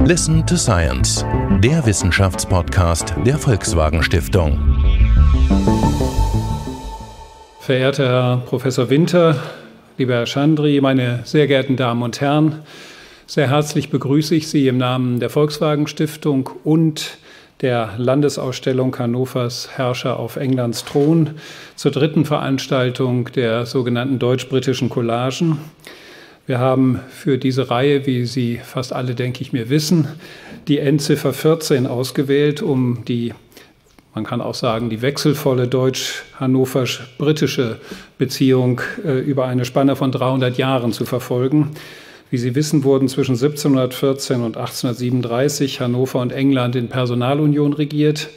ListenToScience, der Wissenschaftspodcast der VolkswagenStiftung. Verehrter Herr Professor Winter, lieber Herr Schandry, meine sehr geehrten Damen und Herren, sehr herzlich begrüße ich Sie im Namen der VolkswagenStiftung und der Landesausstellung Hannovers Herrscher auf Englands Thron zur dritten Veranstaltung der sogenannten Deutsch-Britischen Collagen. Wir haben für diese Reihe, wie Sie fast alle, denke ich mir, wissen, die Endziffer 14 ausgewählt, um die, man kann auch sagen, die wechselvolle deutsch-hannoverisch-britische Beziehung über eine Spanne von 300 Jahren zu verfolgen. Wie Sie wissen, wurden zwischen 1714 und 1837 Hannover und England in Personalunion regiert.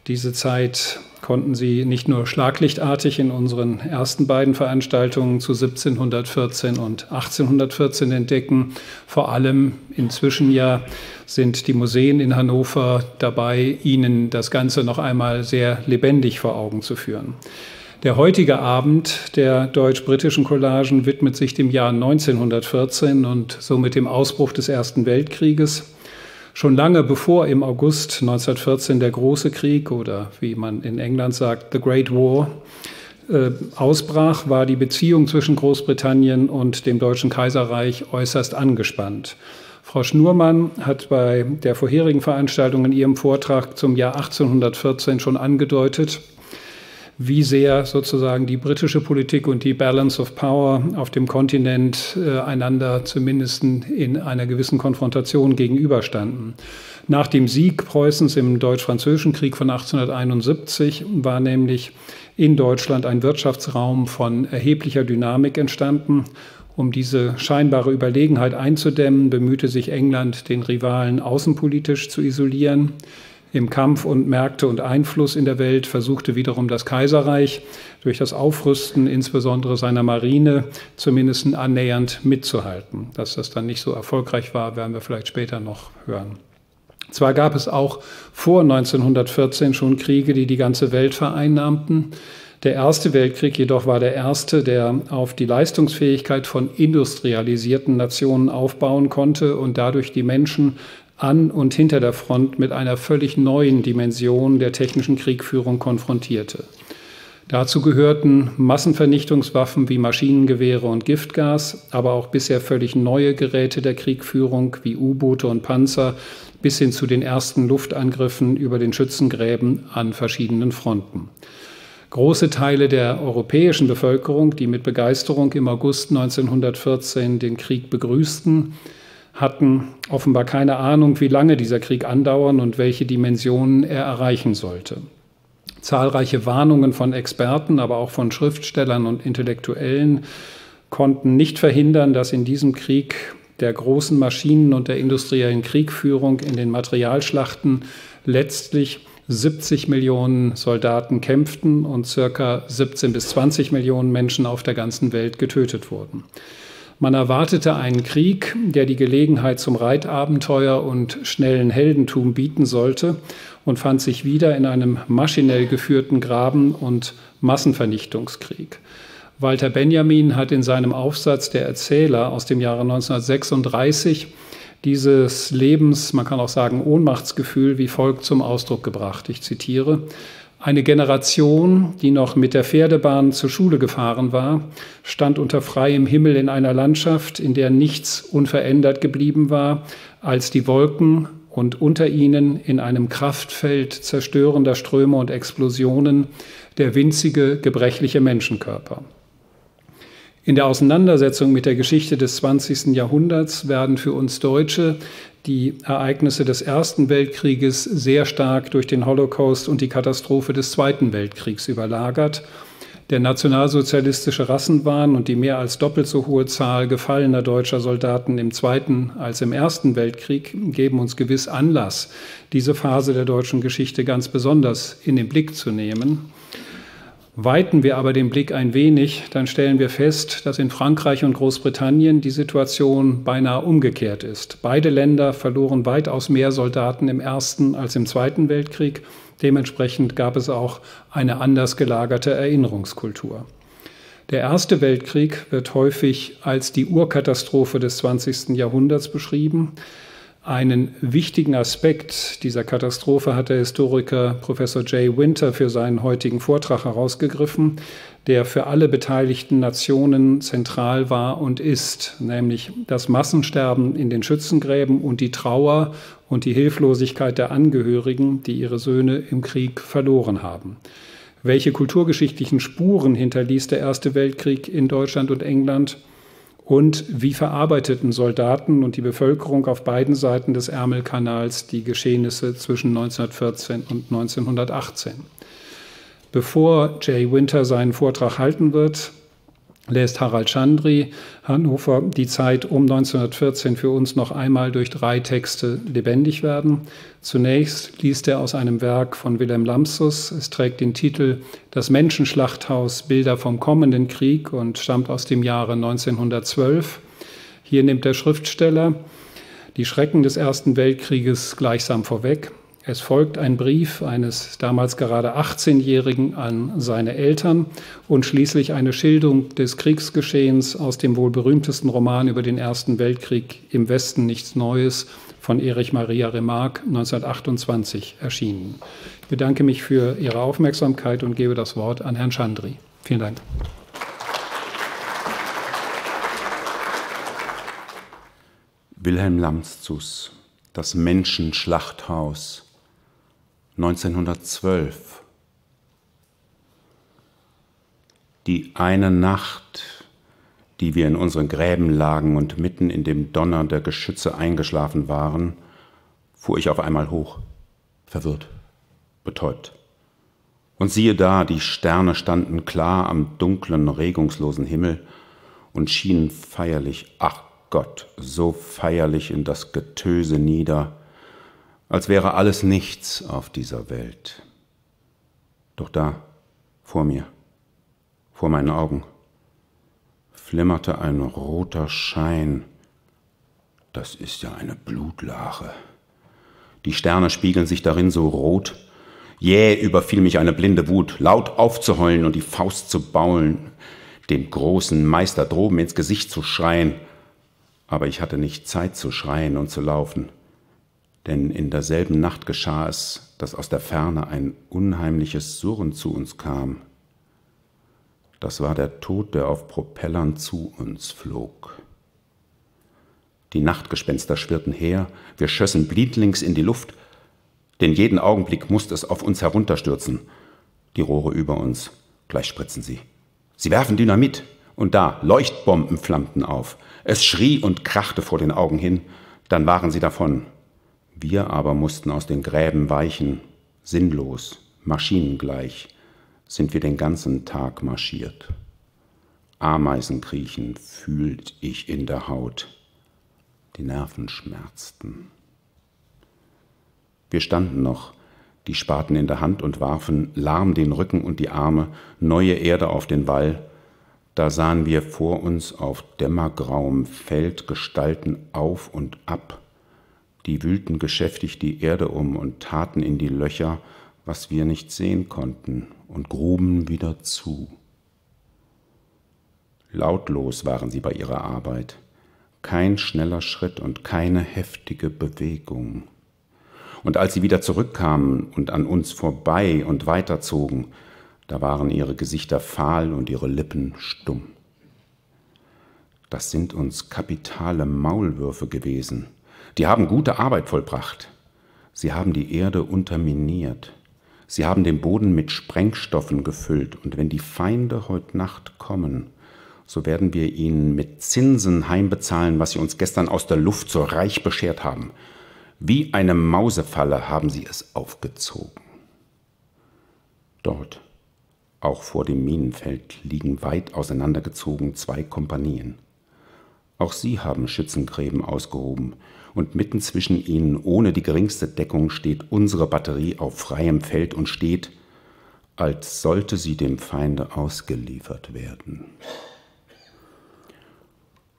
Diese Zeit konnten Sie nicht nur schlaglichtartig in unseren ersten beiden Veranstaltungen zu 1714 und 1814 entdecken. Vor allem inzwischen ja sind die Museen in Hannover dabei, Ihnen das Ganze noch einmal sehr lebendig vor Augen zu führen. Der heutige Abend der deutsch-britischen Collagen widmet sich dem Jahr 1914 und somit dem Ausbruch des Ersten Weltkrieges. Schon lange bevor im August 1914 der Große Krieg oder wie man in England sagt, The Great War, ausbrach, war die Beziehung zwischen Großbritannien und dem Deutschen Kaiserreich äußerst angespannt. Frau Schnurmann hat bei der vorherigen Veranstaltung in ihrem Vortrag zum Jahr 1814 schon angedeutet, wie sehr sozusagen die britische Politik und die Balance of Power auf dem Kontinent einander zumindest in einer gewissen Konfrontation gegenüberstanden. Nach dem Sieg Preußens im Deutsch-Französischen Krieg von 1871 war nämlich in Deutschland ein Wirtschaftsraum von erheblicher Dynamik entstanden. Um diese scheinbare Überlegenheit einzudämmen, bemühte sich England, den Rivalen außenpolitisch zu isolieren. Im Kampf um Märkte und Einfluss in der Welt versuchte wiederum das Kaiserreich durch das Aufrüsten insbesondere seiner Marine zumindest annähernd mitzuhalten. Dass das dann nicht so erfolgreich war, werden wir vielleicht später noch hören. Zwar gab es auch vor 1914 schon Kriege, die die ganze Welt vereinnahmten. Der Erste Weltkrieg jedoch war der erste, der auf die Leistungsfähigkeit von industrialisierten Nationen aufbauen konnte und dadurch die Menschen an und hinter der Front mit einer völlig neuen Dimension der technischen Kriegführung konfrontierte. Dazu gehörten Massenvernichtungswaffen wie Maschinengewehre und Giftgas, aber auch bisher völlig neue Geräte der Kriegführung wie U-Boote und Panzer bis hin zu den ersten Luftangriffen über den Schützengräben an verschiedenen Fronten. Große Teile der europäischen Bevölkerung, die mit Begeisterung im August 1914 den Krieg begrüßten, hatten offenbar keine Ahnung, wie lange dieser Krieg andauern und welche Dimensionen er erreichen sollte. Zahlreiche Warnungen von Experten, aber auch von Schriftstellern und Intellektuellen konnten nicht verhindern, dass in diesem Krieg der großen Maschinen und der industriellen Kriegführung in den Materialschlachten letztlich 70 Millionen Soldaten kämpften und ca. 17 bis 20 Millionen Menschen auf der ganzen Welt getötet wurden. Man erwartete einen Krieg, der die Gelegenheit zum Reitabenteuer und schnellen Heldentum bieten sollte und fand sich wieder in einem maschinell geführten Graben- und Massenvernichtungskrieg. Walter Benjamin hat in seinem Aufsatz Der Erzähler aus dem Jahre 1936 dieses man kann auch sagen, Ohnmachtsgefühl wie folgt zum Ausdruck gebracht. Ich zitiere: Eine Generation, die noch mit der Pferdebahn zur Schule gefahren war, stand unter freiem Himmel in einer Landschaft, in der nichts unverändert geblieben war, als die Wolken und unter ihnen in einem Kraftfeld zerstörender Ströme und Explosionen der winzige, gebrechliche Menschenkörper. In der Auseinandersetzung mit der Geschichte des 20. Jahrhunderts werden für uns Deutsche die Ereignisse des Ersten Weltkrieges sehr stark durch den Holocaust und die Katastrophe des Zweiten Weltkriegs überlagert. Der nationalsozialistische Rassenwahn und die mehr als doppelt so hohe Zahl gefallener deutscher Soldaten im Zweiten als im Ersten Weltkrieg geben uns gewiss Anlass, diese Phase der deutschen Geschichte ganz besonders in den Blick zu nehmen. Weiten wir aber den Blick ein wenig, dann stellen wir fest, dass in Frankreich und Großbritannien die Situation beinahe umgekehrt ist. Beide Länder verloren weitaus mehr Soldaten im Ersten als im Zweiten Weltkrieg. Dementsprechend gab es auch eine anders gelagerte Erinnerungskultur. Der Erste Weltkrieg wird häufig als die Urkatastrophe des 20. Jahrhunderts beschrieben. Einen wichtigen Aspekt dieser Katastrophe hat der Historiker Professor J. Winter für seinen heutigen Vortrag herausgegriffen, der für alle beteiligten Nationen zentral war und ist, nämlich das Massensterben in den Schützengräben und die Trauer und die Hilflosigkeit der Angehörigen, die ihre Söhne im Krieg verloren haben. Welche kulturgeschichtlichen Spuren hinterließ der Erste Weltkrieg in Deutschland und England? Und wie verarbeiteten Soldaten und die Bevölkerung auf beiden Seiten des Ärmelkanals die Geschehnisse zwischen 1914 und 1918? Bevor Jay Winter seinen Vortrag halten wird, lässt Harald Schandry Hannover die Zeit um 1914 für uns noch einmal durch 3 Texte lebendig werden. Zunächst liest er aus einem Werk von Wilhelm Lamsus. Es trägt den Titel »Das Menschenschlachthaus. Bilder vom kommenden Krieg« und stammt aus dem Jahre 1912. Hier nimmt der Schriftsteller die Schrecken des Ersten Weltkrieges gleichsam vorweg. Es folgt ein Brief eines damals gerade 18-Jährigen an seine Eltern und schließlich eine Schilderung des Kriegsgeschehens aus dem wohl berühmtesten Roman über den Ersten Weltkrieg »Im Westen nichts Neues« von Erich Maria Remarque, 1928 erschienen. Ich bedanke mich für Ihre Aufmerksamkeit und gebe das Wort an Herrn Schandry. Vielen Dank. Wilhelm Lamsus, Das Menschenschlachthaus, 1912. Die eine Nacht, die wir in unseren Gräben lagen und mitten in dem Donner der Geschütze eingeschlafen waren, fuhr ich auf einmal hoch, verwirrt, betäubt. Und siehe da, die Sterne standen klar am dunklen, regungslosen Himmel und schienen feierlich, ach Gott, so feierlich in das Getöse nieder, als wäre alles nichts auf dieser Welt. Doch da, vor mir, vor meinen Augen, flimmerte ein roter Schein. Das ist ja eine Blutlache. Die Sterne spiegeln sich darin so rot. Jäh überfiel mich eine blinde Wut, laut aufzuheulen und die Faust zu baulen, dem großen Meister droben ins Gesicht zu schreien. Aber ich hatte nicht Zeit zu schreien und zu laufen. Denn in derselben Nacht geschah es, dass aus der Ferne ein unheimliches Surren zu uns kam. Das war der Tod, der auf Propellern zu uns flog. Die Nachtgespenster schwirrten her, wir schössen blindlings in die Luft, denn jeden Augenblick musste es auf uns herunterstürzen. Die Rohre über uns, gleich spritzen sie. Sie werfen Dynamit, und da, Leuchtbomben flammten auf. Es schrie und krachte vor den Augen hin, dann waren sie davon. Wir aber mussten aus den Gräben weichen, sinnlos, maschinengleich, sind wir den ganzen Tag marschiert. Ameisenkriechen fühlt ich in der Haut. Die Nerven schmerzten. Wir standen noch, die Spaten in der Hand und warfen lahm den Rücken und die Arme, neue Erde auf den Wall. Da sahen wir vor uns auf dämmergrauem Feld Gestalten auf und ab. Die wühlten geschäftig die Erde um und taten in die Löcher, was wir nicht sehen konnten, und gruben wieder zu. Lautlos waren sie bei ihrer Arbeit, kein schneller Schritt und keine heftige Bewegung. Und als sie wieder zurückkamen und an uns vorbei und weiterzogen, da waren ihre Gesichter fahl und ihre Lippen stumm. Das sind uns kapitale Maulwürfe gewesen. Die haben gute Arbeit vollbracht. Sie haben die Erde unterminiert. Sie haben den Boden mit Sprengstoffen gefüllt. Und wenn die Feinde heute Nacht kommen, so werden wir ihnen mit Zinsen heimbezahlen, was sie uns gestern aus der Luft so reich beschert haben. Wie eine Mausefalle haben sie es aufgezogen. Dort, auch vor dem Minenfeld, liegen weit auseinandergezogen 2 Kompanien. Auch sie haben Schützengräben ausgehoben, und mitten zwischen ihnen, ohne die geringste Deckung, steht unsere Batterie auf freiem Feld und steht, als sollte sie dem Feinde ausgeliefert werden.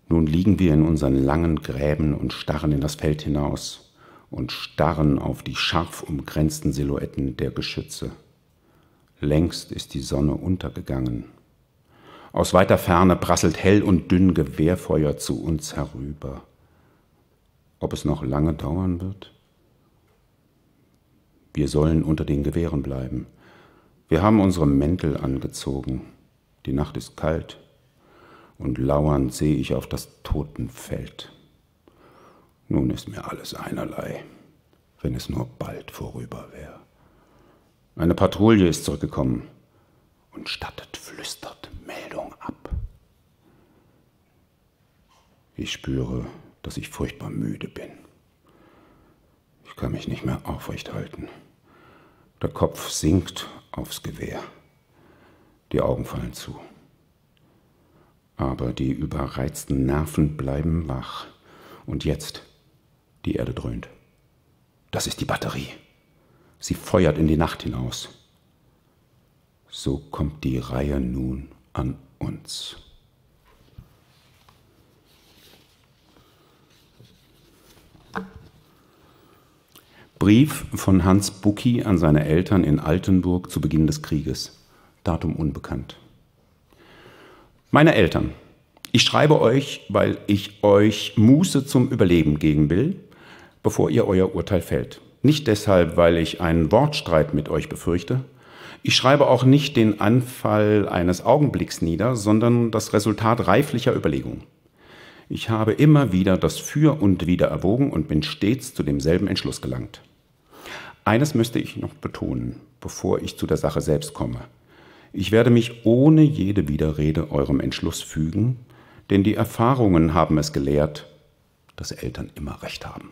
Nun liegen wir in unseren langen Gräben und starren in das Feld hinaus und starren auf die scharf umgrenzten Silhouetten der Geschütze. Längst ist die Sonne untergegangen. Aus weiter Ferne prasselt hell und dünn Gewehrfeuer zu uns herüber. ob es noch lange dauern wird? Wir sollen unter den Gewehren bleiben. Wir haben unsere Mäntel angezogen. Die Nacht ist kalt und lauernd sehe ich auf das Totenfeld. Nun ist mir alles einerlei, wenn es nur bald vorüber wäre. Eine Patrouille ist zurückgekommen und stattet flüstert Meldung ab. Ich spüre, dass ich furchtbar müde bin. Ich kann mich nicht mehr aufrecht halten. Der Kopf sinkt aufs Gewehr. Die Augen fallen zu. Aber die überreizten Nerven bleiben wach. Und jetzt, die Erde dröhnt. Das ist die Batterie. Sie feuert in die Nacht hinaus. So kommt die Reihe nun an uns. Brief von Hans Bucki an seine Eltern in Altenburg zu Beginn des Krieges. Datum unbekannt. Meine Eltern, ich schreibe euch, weil ich euch Muße zum Überleben geben will, bevor ihr euer Urteil fällt. Nicht deshalb, weil ich einen Wortstreit mit euch befürchte. Ich schreibe auch nicht den Anfall eines Augenblicks nieder, sondern das Resultat reiflicher Überlegungen. Ich habe immer wieder das Für und Wider erwogen und bin stets zu demselben Entschluss gelangt. Eines müsste ich noch betonen, bevor ich zu der Sache selbst komme. Ich werde mich ohne jede Widerrede eurem Entschluss fügen, denn die Erfahrungen haben es gelehrt, dass Eltern immer recht haben.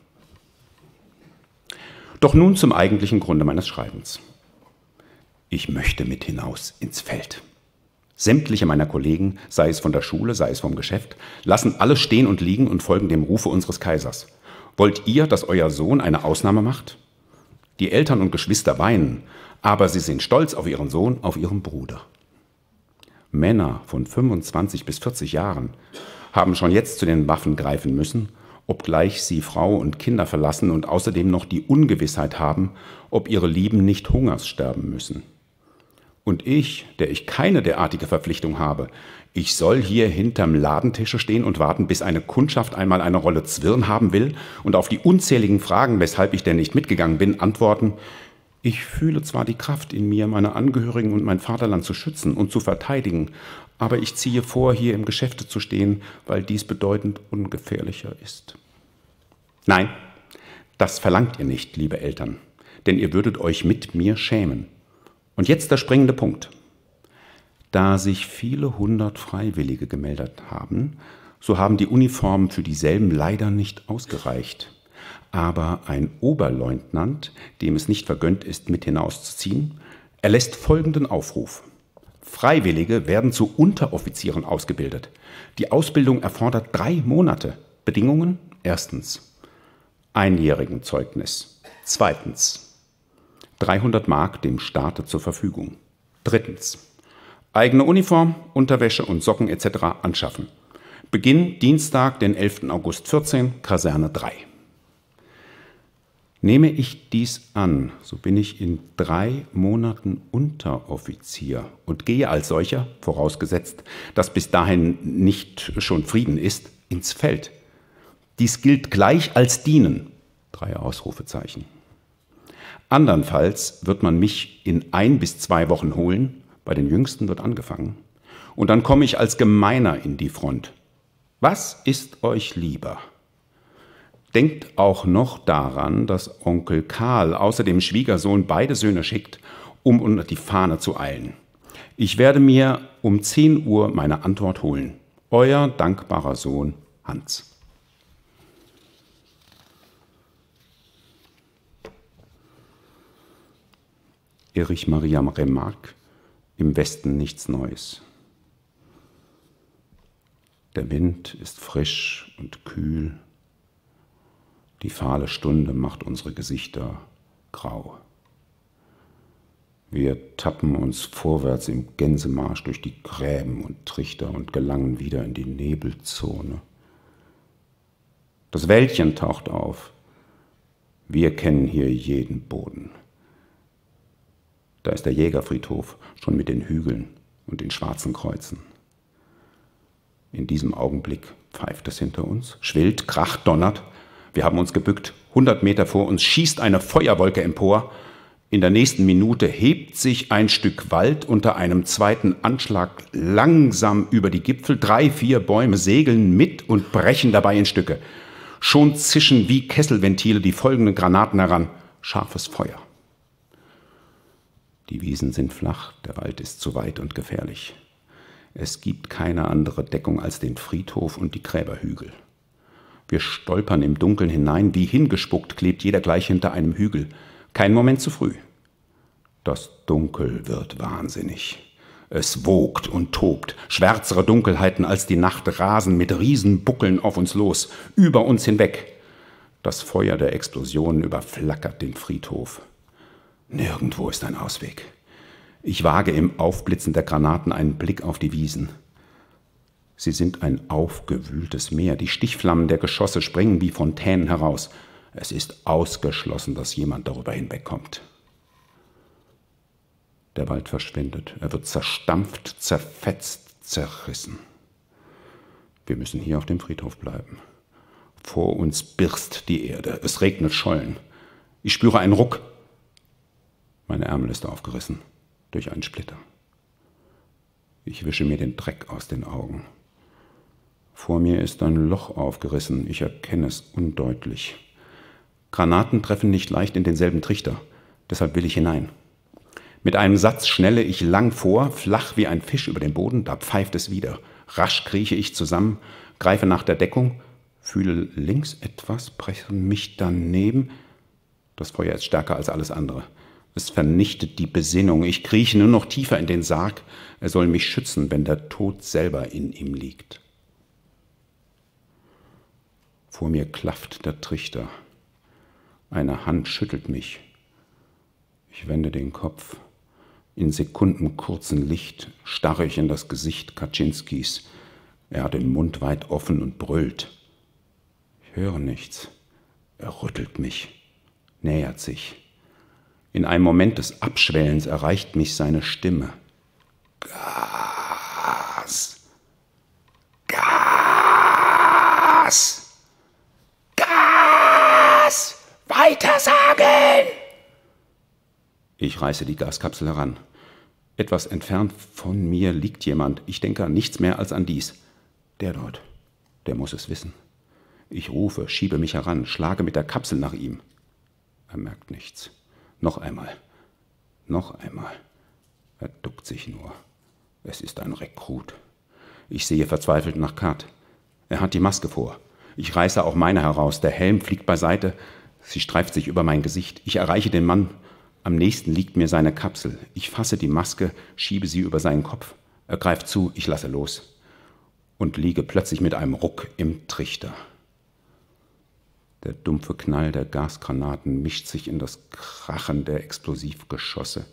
Doch nun zum eigentlichen Grunde meines Schreibens. Ich möchte mit hinaus ins Feld. Sämtliche meiner Kollegen, sei es von der Schule, sei es vom Geschäft, lassen alles stehen und liegen und folgen dem Rufe unseres Kaisers. Wollt ihr, dass euer Sohn eine Ausnahme macht? Die Eltern und Geschwister weinen, aber sie sind stolz auf ihren Sohn, auf ihren Bruder. Männer von 25 bis 40 Jahren haben schon jetzt zu den Waffen greifen müssen, obgleich sie Frau und Kinder verlassen und außerdem noch die Ungewissheit haben, ob ihre Lieben nicht Hungers sterben müssen. Und ich, der ich keine derartige Verpflichtung habe, ich soll hier hinterm Ladentische stehen und warten, bis eine Kundschaft einmal eine Rolle Zwirn haben will und auf die unzähligen Fragen, weshalb ich denn nicht mitgegangen bin, antworten: Ich fühle zwar die Kraft in mir, meine Angehörigen und mein Vaterland zu schützen und zu verteidigen, aber ich ziehe vor, hier im Geschäfte zu stehen, weil dies bedeutend ungefährlicher ist. Nein, das verlangt ihr nicht, liebe Eltern, denn ihr würdet euch mit mir schämen. Und jetzt der springende Punkt. Da sich viele hundert Freiwillige gemeldet haben, so haben die Uniformen für dieselben leider nicht ausgereicht. Aber ein Oberleutnant, dem es nicht vergönnt ist, mit hinauszuziehen, erlässt folgenden Aufruf. Freiwillige werden zu Unteroffizieren ausgebildet. Die Ausbildung erfordert 3 Monate. Bedingungen: erstens, einjährigen Zeugnis. Zweitens, 300 Mark dem Staate zur Verfügung. Drittens, eigene Uniform, Unterwäsche und Socken etc. anschaffen. Beginn Dienstag, den 11. August 14, Kaserne 3. Nehme ich dies an, so bin ich in 3 Monaten Unteroffizier und gehe als solcher, vorausgesetzt, dass bis dahin nicht schon Frieden ist, ins Feld. Dies gilt gleich als dienen. 3 Ausrufezeichen. Andernfalls wird man mich in 1 bis 2 Wochen holen, bei den Jüngsten wird angefangen, und dann komme ich als Gemeiner in die Front. Was ist euch lieber? Denkt auch noch daran, dass Onkel Karl außer dem Schwiegersohn beide Söhne schickt, um unter die Fahne zu eilen. Ich werde mir um 10 Uhr meine Antwort holen. Euer dankbarer Sohn Hans. Erich Maria Remarque, im Westen nichts Neues. Der Wind ist frisch und kühl. Die fahle Stunde macht unsere Gesichter grau. Wir tappen uns vorwärts im Gänsemarsch durch die Gräben und Trichter und gelangen wieder in die Nebelzone. Das Wäldchen taucht auf. Wir kennen hier jeden Boden. Da ist der Jägerfriedhof, schon mit den Hügeln und den schwarzen Kreuzen. In diesem Augenblick pfeift es hinter uns, schwillt, kracht, donnert. Wir haben uns gebückt. 100 Meter vor uns schießt eine Feuerwolke empor. In der nächsten Minute hebt sich ein Stück Wald unter einem zweiten Anschlag langsam über die Gipfel. 3, 4 Bäume segeln mit und brechen dabei in Stücke. Schon zischen wie Kesselventile die folgenden Granaten heran. Scharfes Feuer. Die Wiesen sind flach, der Wald ist zu weit und gefährlich. Es gibt keine andere Deckung als den Friedhof und die Gräberhügel. Wir stolpern im Dunkeln hinein, wie hingespuckt klebt jeder gleich hinter einem Hügel. Kein Moment zu früh. Das Dunkel wird wahnsinnig. Es wogt und tobt. Schwärzere Dunkelheiten als die Nacht rasen mit Riesenbuckeln auf uns los, über uns hinweg. Das Feuer der Explosionen überflackert den Friedhof. Nirgendwo ist ein Ausweg. Ich wage im Aufblitzen der Granaten einen Blick auf die Wiesen. Sie sind ein aufgewühltes Meer. Die Stichflammen der Geschosse springen wie Fontänen heraus. Es ist ausgeschlossen, dass jemand darüber hinwegkommt. Der Wald verschwindet. Er wird zerstampft, zerfetzt, zerrissen. Wir müssen hier auf dem Friedhof bleiben. Vor uns birst die Erde. Es regnet Schollen. Ich spüre einen Ruck. Meine Ärmel ist aufgerissen durch einen Splitter. Ich wische mir den Dreck aus den Augen. Vor mir ist ein Loch aufgerissen. Ich erkenne es undeutlich. Granaten treffen nicht leicht in denselben Trichter. Deshalb will ich hinein. Mit einem Satz schnelle ich lang vor, flach wie ein Fisch über den Boden. Da pfeift es wieder. Rasch krieche ich zusammen, greife nach der Deckung, fühle links etwas, breche mich daneben. Das Feuer ist stärker als alles andere. Es vernichtet die Besinnung. Ich krieche nur noch tiefer in den Sarg. Er soll mich schützen, wenn der Tod selber in ihm liegt. Vor mir klafft der Trichter. Eine Hand schüttelt mich. Ich wende den Kopf. In sekundenkurzem Licht starre ich in das Gesicht Kaczynskis. Er hat den Mund weit offen und brüllt. Ich höre nichts. Er rüttelt mich, nähert sich. In einem Moment des Abschwellens erreicht mich seine Stimme. Gas! Gas! Gas! Weitersagen! Ich reiße die Gaskapsel heran. Etwas entfernt von mir liegt jemand. Ich denke an nichts mehr als an dies. Der dort, der muss es wissen. Ich rufe, schiebe mich heran, schlage mit der Kapsel nach ihm. Er merkt nichts. Noch einmal. Noch einmal. Er duckt sich nur. Es ist ein Rekrut. Ich sehe verzweifelt nach Kat. Er hat die Maske vor. Ich reiße auch meine heraus. Der Helm fliegt beiseite. Sie streift sich über mein Gesicht. Ich erreiche den Mann. Am nächsten liegt mir seine Kapsel. Ich fasse die Maske, schiebe sie über seinen Kopf. Er greift zu, ich lasse los. Und liege plötzlich mit einem Ruck im Trichter. Der dumpfe Knall der Gasgranaten mischt sich in das Krachen der Explosivgeschosse.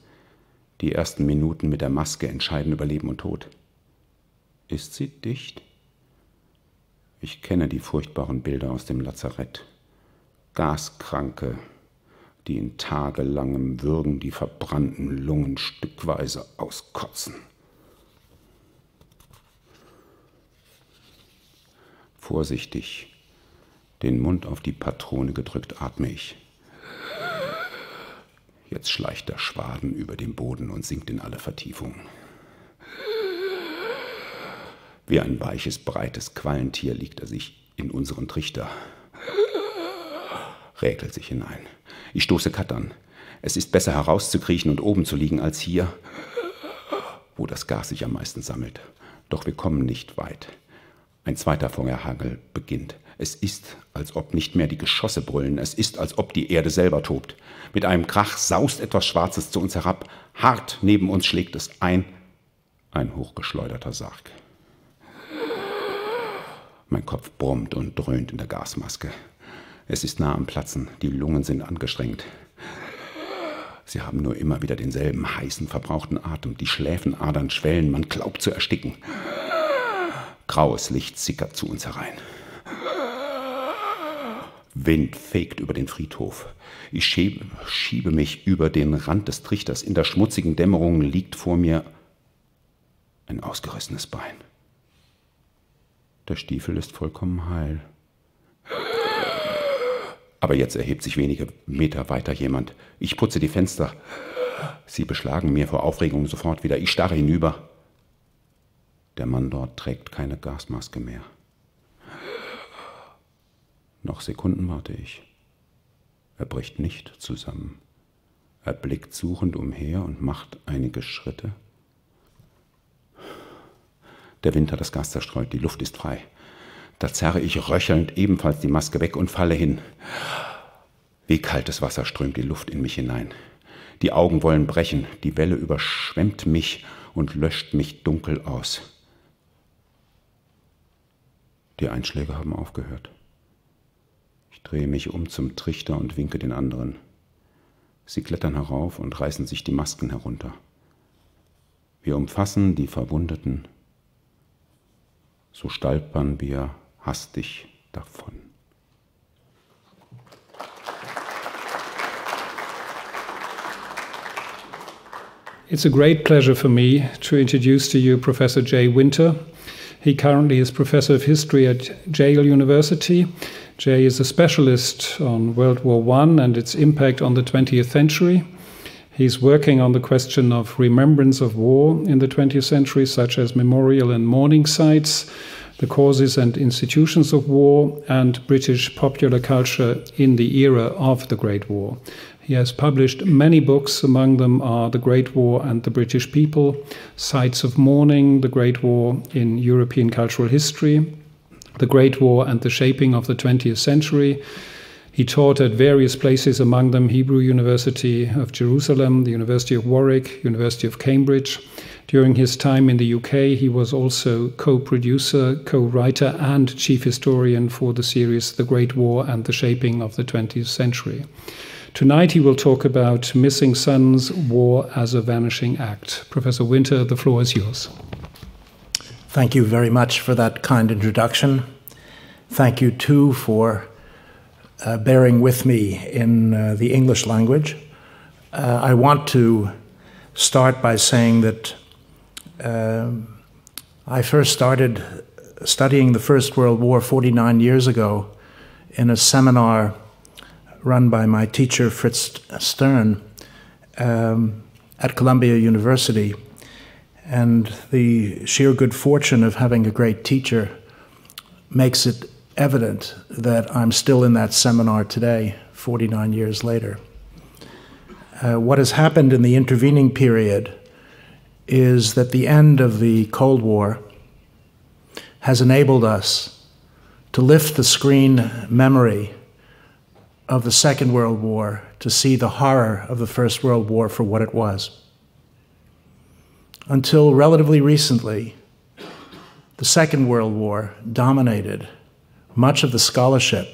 Die ersten Minuten mit der Maske entscheiden über Leben und Tod. Ist sie dicht? Ich kenne die furchtbaren Bilder aus dem Lazarett. Gaskranke, die in tagelangem Würgen die verbrannten Lungen stückweise auskotzen. Vorsichtig, den Mund auf die Patrone gedrückt, atme ich. Jetzt schleicht der Schwaden über den Boden und sinkt in alle Vertiefungen. Wie ein weiches, breites Quallentier liegt er sich in unseren Trichter, räkelt sich hinein. Ich stoße Kat an. Es ist besser herauszukriechen und oben zu liegen als hier, wo das Gas sich am meisten sammelt. Doch wir kommen nicht weit. Ein zweiter Feuerhagel beginnt. Es ist, als ob nicht mehr die Geschosse brüllen. Es ist, als ob die Erde selber tobt. Mit einem Krach saust etwas Schwarzes zu uns herab. Hart neben uns schlägt es ein. Ein hochgeschleuderter Sarg. Mein Kopf brummt und dröhnt in der Gasmaske. Es ist nah am Platzen. Die Lungen sind angestrengt. Sie haben nur immer wieder denselben heißen, verbrauchten Atem. Die Schläfenadern schwellen. Man glaubt zu ersticken. Graues Licht sickert zu uns herein. Wind fegt über den Friedhof. Ich schiebe mich über den Rand des Trichters. In der schmutzigen Dämmerung liegt vor mir ein ausgerissenes Bein. Der Stiefel ist vollkommen heil. Aber jetzt erhebt sich wenige Meter weiter jemand. Ich putze die Fenster. Sie beschlagen mir vor Aufregung sofort wieder. Ich starre hinüber. Der Mann dort trägt keine Gasmaske mehr. Noch Sekunden warte ich. Er bricht nicht zusammen. Er blickt suchend umher und macht einige Schritte. Der Wind hat das Gas zerstreut, die Luft ist frei. Da zerre ich röchelnd ebenfalls die Maske weg und falle hin. Wie kaltes Wasser strömt die Luft in mich hinein. Die Augen wollen brechen, die Welle überschwemmt mich und löscht mich dunkel aus. Die Einschläge haben aufgehört. Ich drehe mich um zum Trichter und winke den anderen. Sie klettern herauf und reißen sich die Masken herunter. Wir umfassen die Verwundeten. So stolpern wir hastig davon. It's a great pleasure for me to introduce to you Professor Jay Winter. He currently is Professor of History at Yale University. Jay is a specialist on World War I and its impact on the 20th century. He's working on the question of remembrance of war in the 20th century, such as memorial and mourning sites, the causes and institutions of war, and British popular culture in the era of the Great War. He has published many books. Among them are The Great War and the British People, Sites of Mourning, The Great War in European Cultural History, The Great War and the Shaping of the 20th Century. He taught at various places, among them Hebrew University of Jerusalem, the University of Warwick, University of Cambridge. During his time in the UK, he was also co-producer, co-writer and chief historian for the series The Great War and the Shaping of the 20th Century. Tonight he will talk about Missing Sons, War as a Vanishing Act. Professor Winter, the floor is yours. Thank you very much for that kind introduction. Thank you, too, for bearing with me in the English language. I want to start by saying that I first started studying the First World War 49 years ago in a seminar run by my teacher, Fritz Stern, at Columbia University. And the sheer good fortune of having a great teacher makes it evident that I'm still in that seminar today, 49 years later. What has happened in the intervening period is that the end of the Cold War has enabled us to lift the screen memory of the Second World War to see the horror of the First World War for what it was. Until relatively recently, the Second World War dominated much of the scholarship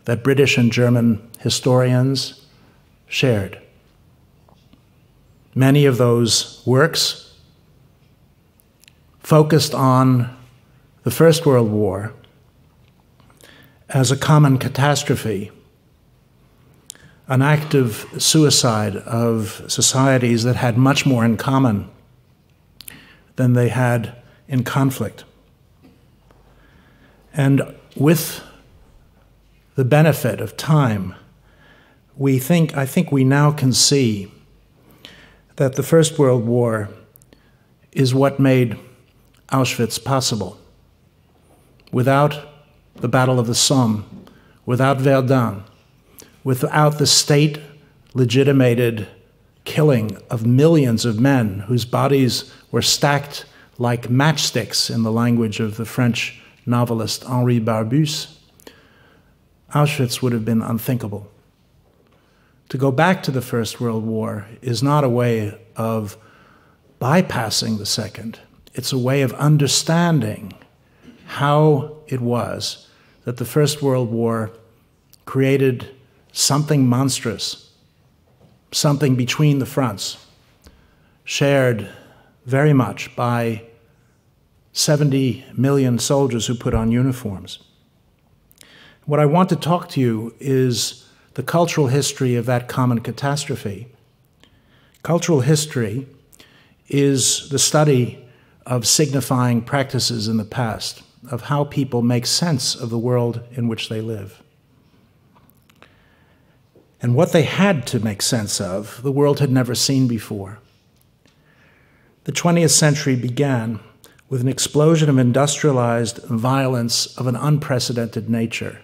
that British and German historians shared. Many of those works focused on the First World War as a common catastrophe, an act of suicide of societies that had much more in common than they had in conflict. And with the benefit of time, I think we now can see that the First World War is what made Auschwitz possible. Without the Battle of the Somme, without Verdun, without the state-legitimated killing of millions of men whose bodies were stacked like matchsticks, in the language of the French novelist Henri Barbusse, Auschwitz would have been unthinkable. To go back to the First World War is not a way of bypassing the Second. It's a way of understanding how it was that the First World War created something monstrous, something between the fronts, shared very much by 70 million soldiers who put on uniforms. What I want to talk to you is the cultural history of that common catastrophe. Cultural history is the study of signifying practices in the past, of how people make sense of the world in which they live. And what they had to make sense of, the world had never seen before. The 20th century began with an explosion of industrialized violence of an unprecedented nature.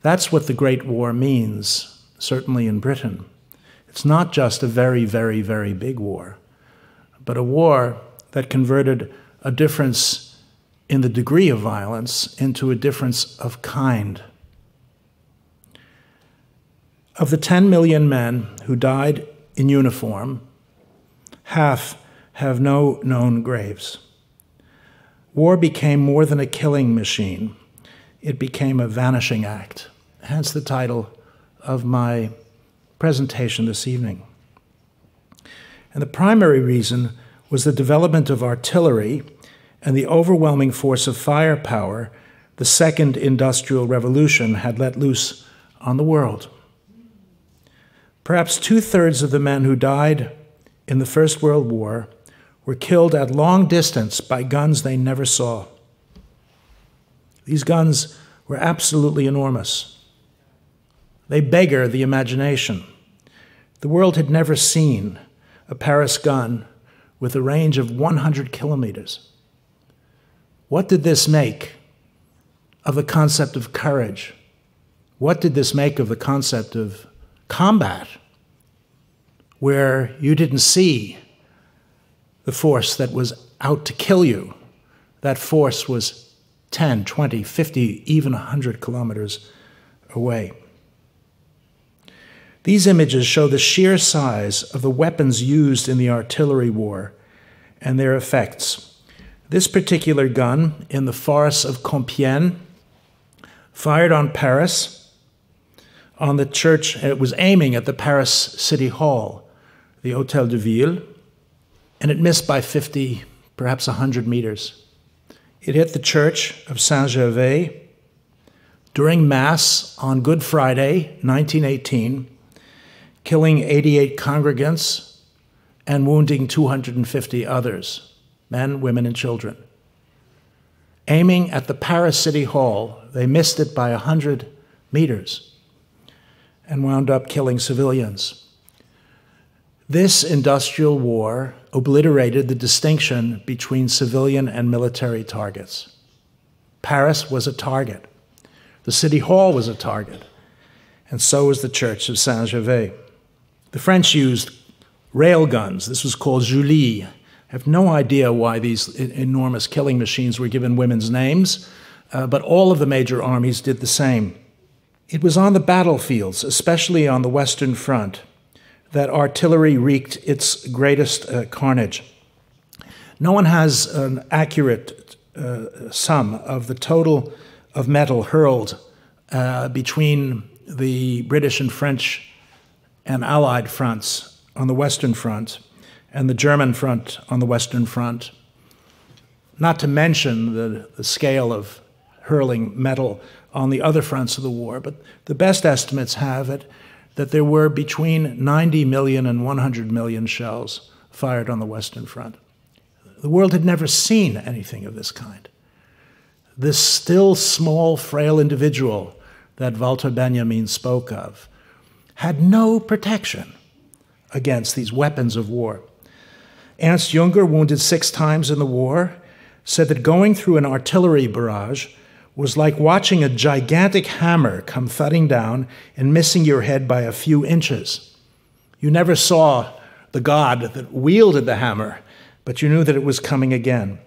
That's what the Great War means, certainly in Britain. It's not just a very, very, very big war, but a war that converted a difference in the degree of violence into a difference of kind. Of the 10 million men who died in uniform, half have no known graves. War became more than a killing machine. It became a vanishing act, hence the title of my presentation this evening. And the primary reason was the development of artillery and the overwhelming force of firepower the Second Industrial Revolution had let loose on the world. Perhaps 2/3 of the men who died in the First World War were killed at long distance by guns they never saw. These guns were absolutely enormous. They beggar the imagination. The world had never seen a Paris gun with a range of 100 kilometers. What did this make of the concept of courage? What did this make of the concept of combat, where you didn't see the force that was out to kill you? That force was 10, 20, 50, even 100 kilometers away. These images show the sheer size of the weapons used in the artillery war and their effects. This particular gun in the forests of Compiègne fired on Paris, on the church. It was aiming at the Paris City Hall, the Hôtel de Ville, and it missed by 50, perhaps 100 meters. It hit the church of Saint-Gervais during Mass on Good Friday, 1918, killing 88 congregants and wounding 250 others, men, women, and children. Aiming at the Paris City Hall, they missed it by 100 meters and wound up killing civilians. This industrial war obliterated the distinction between civilian and military targets. Paris was a target. The City Hall was a target, and so was the Church of Saint-Gervais. The French used rail guns. This was called Julie. I have no idea why these enormous killing machines were given women's names, but all of the major armies did the same. It was on the battlefields, especially on the Western Front, that artillery wreaked its greatest carnage. No one has an accurate sum of the total of metal hurled between the British and French and Allied fronts on the Western Front and the German front on the Western Front, not to mention the scale of hurling metal on the other fronts of the war. But the best estimates have it that there were between 90 million and 100 million shells fired on the Western Front. The world had never seen anything of this kind. This still small, frail individual that Walter Benjamin spoke of had no protection against these weapons of war. Ernst Junger, wounded 6 times in the war, said that going through an artillery barrage was like watching a gigantic hammer come thudding down and missing your head by a few inches. You never saw the god that wielded the hammer, but you knew that it was coming again.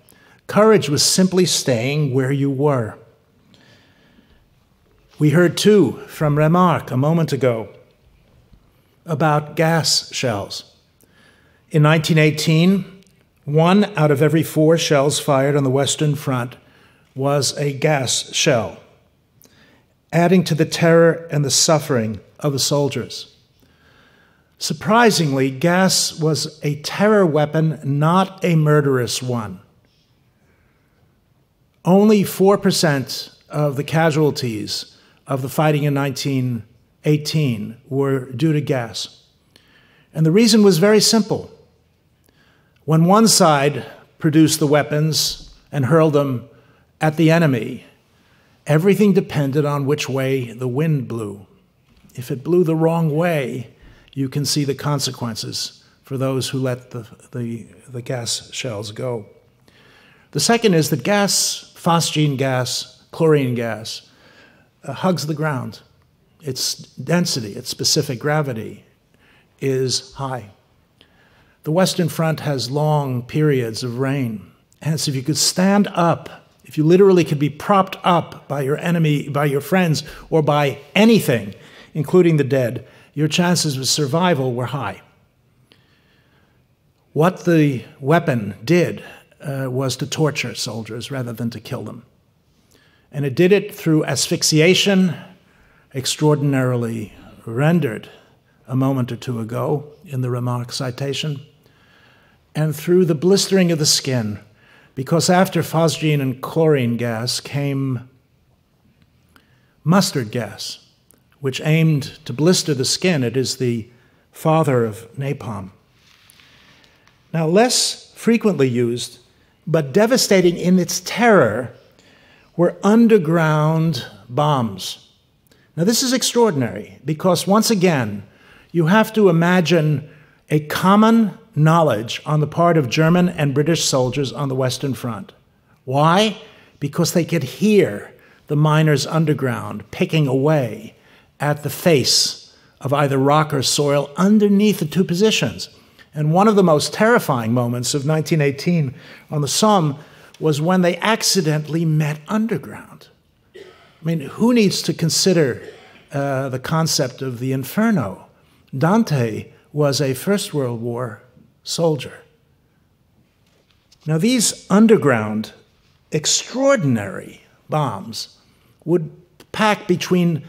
Courage was simply staying where you were. We heard, too, from Remarque a moment ago about gas shells. In 1918, 1 out of every 4 shells fired on the Western Front was a gas shell, adding to the terror and the suffering of the soldiers. Surprisingly, gas was a terror weapon, not a murderous one. Only 4% of the casualties of the fighting in 1918 were due to gas. And the reason was very simple. When one side produced the weapons and hurled them at the enemy, everything depended on which way the wind blew. if it blew the wrong way, you can see the consequences for those who let the gas shells go. The second is that gas, phosgene gas, chlorine gas, hugs the ground. Its density, its specific gravity is high. The Western Front has long periods of rain. Hence, if you could stand up, if you literally could be propped up by your enemy, by your friends, or by anything, including the dead, your chances of survival were high. What the weapon did was to torture soldiers rather than to kill them. And it did it through asphyxiation, extraordinarily rendered a moment or two ago in the remark citation, and through the blistering of the skin, because after phosgene and chlorine gas came mustard gas, which aimed to blister the skin. It is the father of napalm. Now, less frequently used, but devastating in its terror, were underground bombs. Now, this is extraordinary because, once again, you have to imagine a common knowledge on the part of German and British soldiers on the Western Front. Why? Because they could hear the miners underground picking away at the face of either rock or soil underneath the two positions. And one of the most terrifying moments of 1918 on the Somme was when they accidentally met underground. I mean, who needs to consider the concept of the inferno? Dante was a First World War soldier. Now, these underground, extraordinary bombs would pack between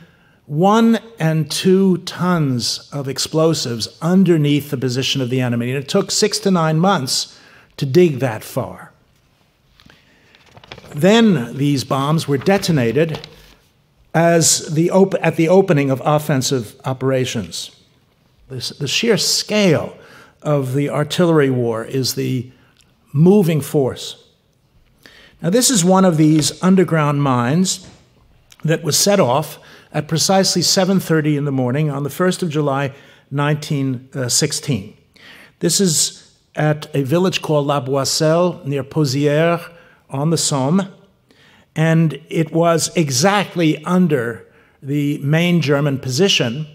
1 and 2 tons of explosives underneath the position of the enemy. And it took 6 to 9 months to dig that far. Then these bombs were detonated at the opening of offensive operations. The sheer scale of the artillery war is the moving force. Now, this is one of these underground mines that was set off at precisely 7:30 in the morning on the 1st of July, 1916. This is at a village called La Boisselle near Pozières on the Somme, and it was exactly under the main German position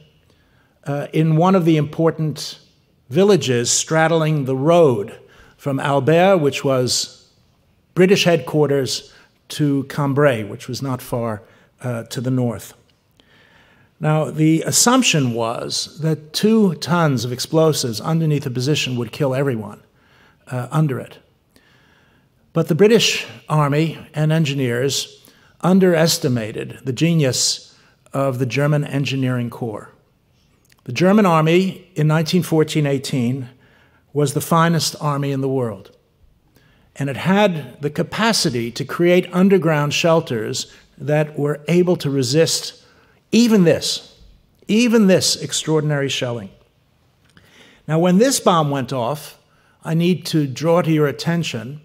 in one of the important villages straddling the road from Albert, which was British headquarters, to Cambrai, which was not far to the north. Now, the assumption was that 2 tons of explosives underneath a position would kill everyone under it. But the British Army and engineers underestimated the genius of the German Engineering Corps. The German Army in 1914-18 was the finest army in the world. And it had the capacity to create underground shelters that were able to resist even this extraordinary shelling. Now, when this bomb went off, I need to draw to your attention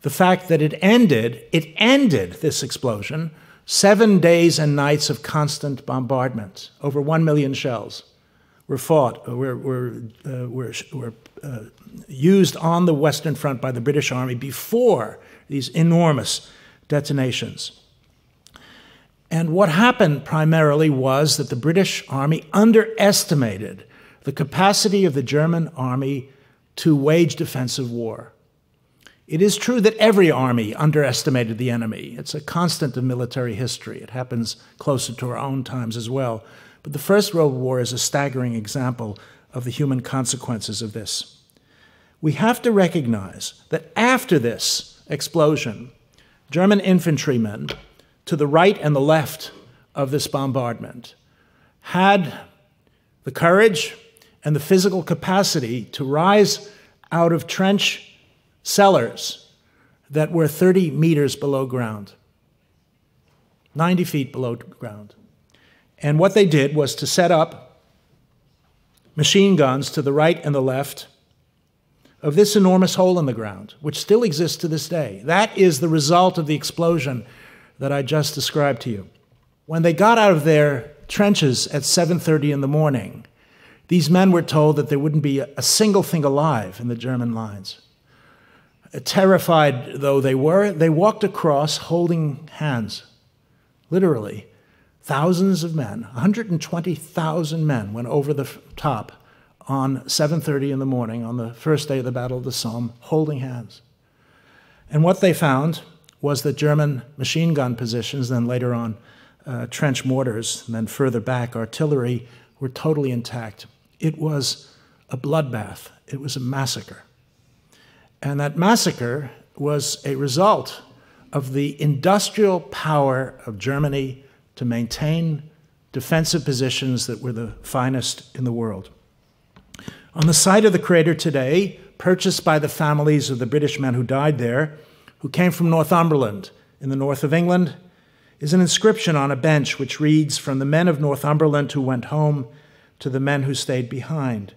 the fact that it ended this explosion 7 days and nights of constant bombardment. Over 1 million shells were used on the Western Front by the British Army before these enormous detonations. And what happened primarily was that the British Army underestimated the capacity of the German Army to wage defensive war. It is true that every army underestimated the enemy. It's a constant of military history. It happens closer to our own times as well. But the First World War is a staggering example of the human consequences of this. We have to recognize that after this explosion, German infantrymen to the right and the left of this bombardment had the courage and the physical capacity to rise out of trench cellars that were 30 meters below ground, 90 feet below ground. And what they did was to set up machine guns to the right and the left of this enormous hole in the ground, which still exists to this day. That is the result of the explosion that I just described to you. When they got out of their trenches at 7:30 in the morning. These men were told that there wouldn't be a single thing alive in the German lines. Terrified though they were, they walked across holding hands. Literally, thousands of men, 120,000 men went over the top on 7:30 in the morning on the first day of the Battle of the Somme, holding hands. And what they found was that German machine gun positions, then later on trench mortars, and then further back artillery, were totally intact. It was a bloodbath. It was a massacre. And that massacre was a result of the industrial power of Germany to maintain defensive positions that were the finest in the world. On the site of the crater today, purchased by the families of the British men who died there, who came from Northumberland in the north of England, is an inscription on a bench which reads, "From the men of Northumberland who went home to the men who stayed behind."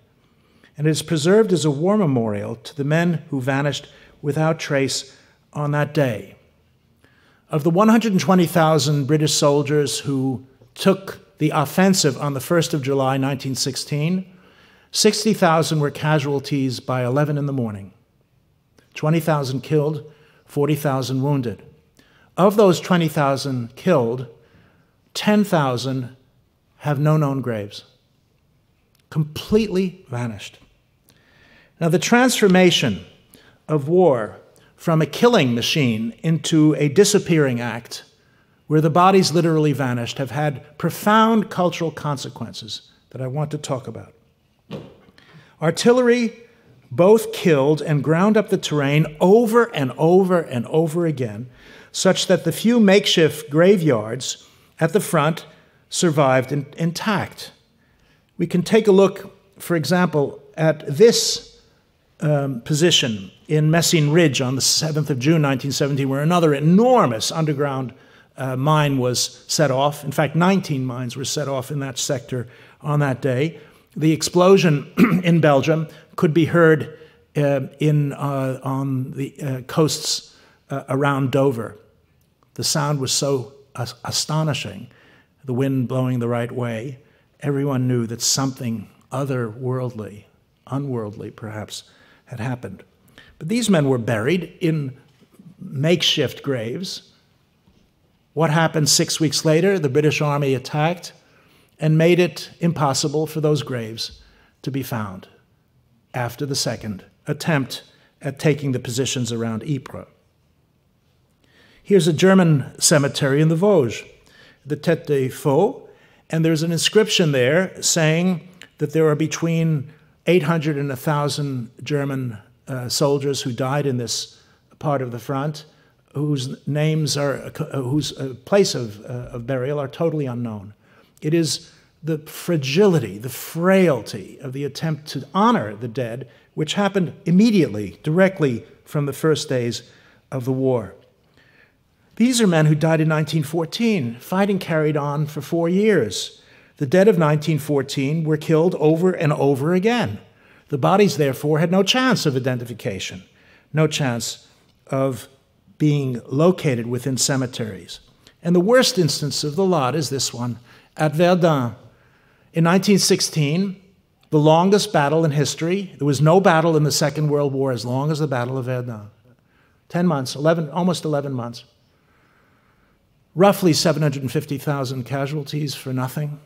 And it is preserved as a war memorial to the men who vanished without trace on that day. Of the 120,000 British soldiers who took the offensive on the 1st of July 1916, 60,000 were casualties by 11 in the morning. 20,000 killed, 40,000 wounded. Of those 20,000 killed, 10,000 have no known graves. Completely vanished. Now, the transformation of war from a killing machine into a disappearing act, where the bodies literally vanished, have had profound cultural consequences that I want to talk about. Artillery both killed and ground up the terrain over and over and over again, such that the few makeshift graveyards at the front survived intact. We can take a look, for example, at this position in Messing Ridge on the 7th of June 1917, where another enormous underground mine was set off. In fact, 19 mines were set off in that sector on that day. The explosion in Belgium could be heard on the coasts around Dover. The sound was so astonishing, the wind blowing the right way. Everyone knew that something otherworldly, unworldly perhaps, had happened. But these men were buried in makeshift graves. What happened 6 weeks later? The British Army attacked and made it impossible for those graves to be found after the second attempt at taking the positions around Ypres. Here's a German cemetery in the Vosges, the Tête de Faux, and there's an inscription there saying that there are between 800 and 1,000 German soldiers who died in this part of the front, whose names are, whose place of burial are totally unknown. It is the fragility, the frailty of the attempt to honor the dead, which happened immediately, directly from the first days of the war. These are men who died in 1914. Fighting carried on for 4 years. The dead of 1914 were killed over and over again. The bodies, therefore, had no chance of identification, no chance of being located within cemeteries. And the worst instance of the lot is this one, at Verdun. In 1916, the longest battle in history, there was no battle in the Second World War as long as the Battle of Verdun. 10 months, almost 11 months. Roughly 750,000 casualties for nothing.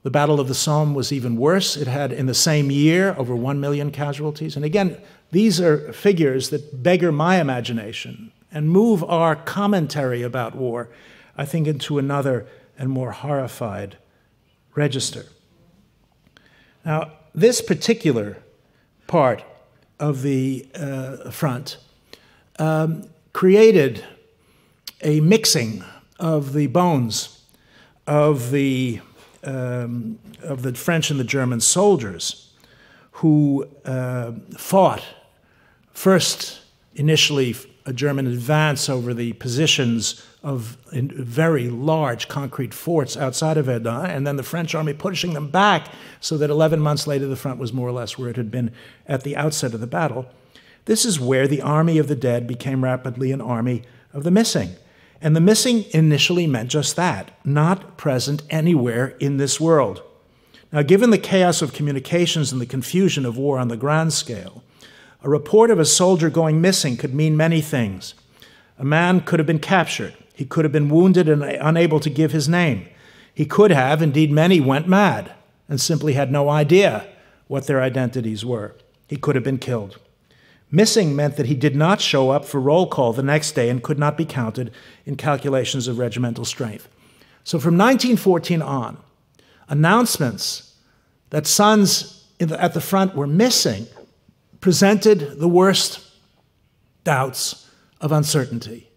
The Battle of the Somme was even worse. It had, in the same year, over 1 million casualties. And again, these are figures that beggar my imagination and move our commentary about war, I think, into another and more horrified register. Now, this particular part of the front created a mixing of the bones of the French and the German soldiers who fought first, initially, a German advance over the positions of very large concrete forts outside of Verdun, and then the French army pushing them back so that 11 months later the front was more or less where it had been at the outset of the battle. This is where the army of the dead became rapidly an army of the missing. And the missing initially meant just that, not present anywhere in this world. Now, given the chaos of communications and the confusion of war on the grand scale, a report of a soldier going missing could mean many things. A man could have been captured. He could have been wounded and unable to give his name. He could have, indeed many went mad and simply had no idea what their identities were. He could have been killed. Missing meant that he did not show up for roll call the next day and could not be counted in calculations of regimental strength. So from 1914 on, announcements that sons at the front were missing presented the worst doubts of uncertainty.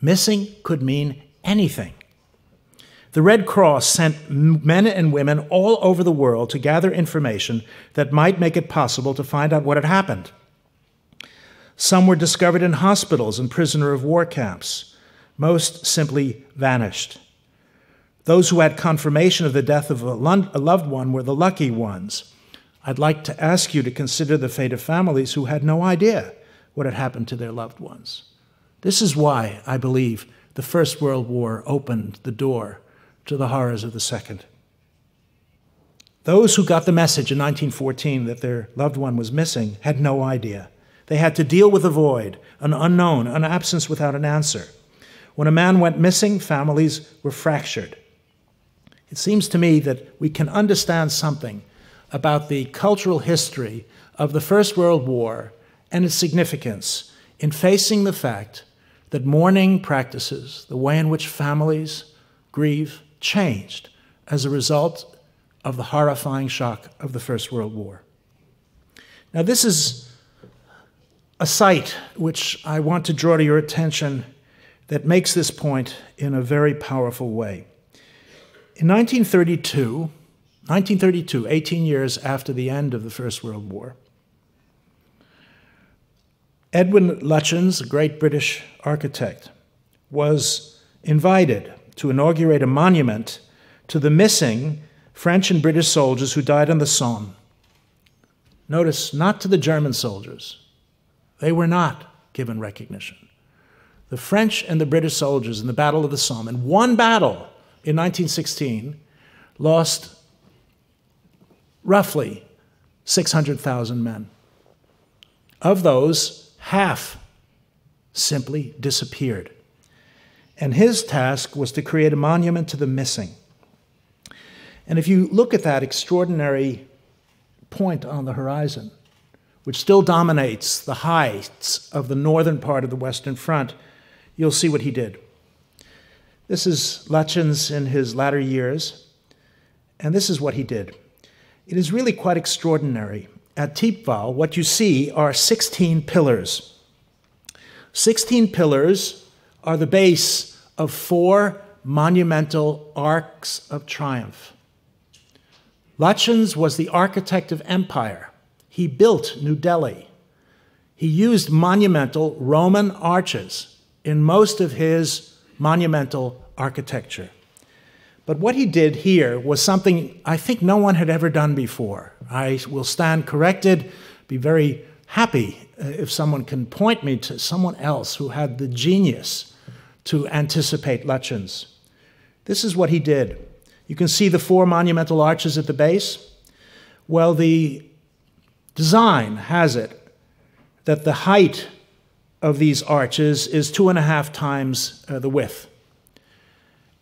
Missing could mean anything. The Red Cross sent men and women all over the world to gather information that might make it possible to find out what had happened. Some were discovered in hospitals and prisoner of war camps. Most simply vanished. Those who had confirmation of the death of a loved one were the lucky ones. I'd like to ask you to consider the fate of families who had no idea what had happened to their loved ones. This is why I believe the First World War opened the door to the horrors of the Second. Those who got the message in 1914 that their loved one was missing had no idea. They had to deal with a void, an unknown, an absence without an answer. When a man went missing, families were fractured. It seems to me that we can understand something about the cultural history of the First World War and its significance in facing the fact that mourning practices, the way in which families grieve, changed as a result of the horrifying shock of the First World War. Now, this is a site which I want to draw to your attention that makes this point in a very powerful way. In 1932, 18 years after the end of the First World War, Edwin Lutyens, a great British architect, was invited to inaugurate a monument to the missing French and British soldiers who died on the Somme. Notice, not to the German soldiers. They were not given recognition. The French and the British soldiers in the Battle of the Somme, in one battle in 1916, lost roughly 600,000 men. Of those, half simply disappeared. And his task was to create a monument to the missing. And if you look at that extraordinary point on the horizon, which still dominates the heights of the northern part of the Western Front, you'll see what he did. This is Lutyens in his latter years, and this is what he did. It is really quite extraordinary. At Thiepval, what you see are 16 pillars. 16 pillars are the base of 4 monumental arcs of triumph. Lutyens was the architect of empire. He built New Delhi. He used monumental Roman arches in most of his monumental architecture. But what he did here was something I think no one had ever done before. I will stand corrected, be very happy if someone can point me to someone else who had the genius to anticipate Lutyens. This is what he did. You can see the 4 monumental arches at the base. Well, the design has it that the height of these arches is 2.5 times the width.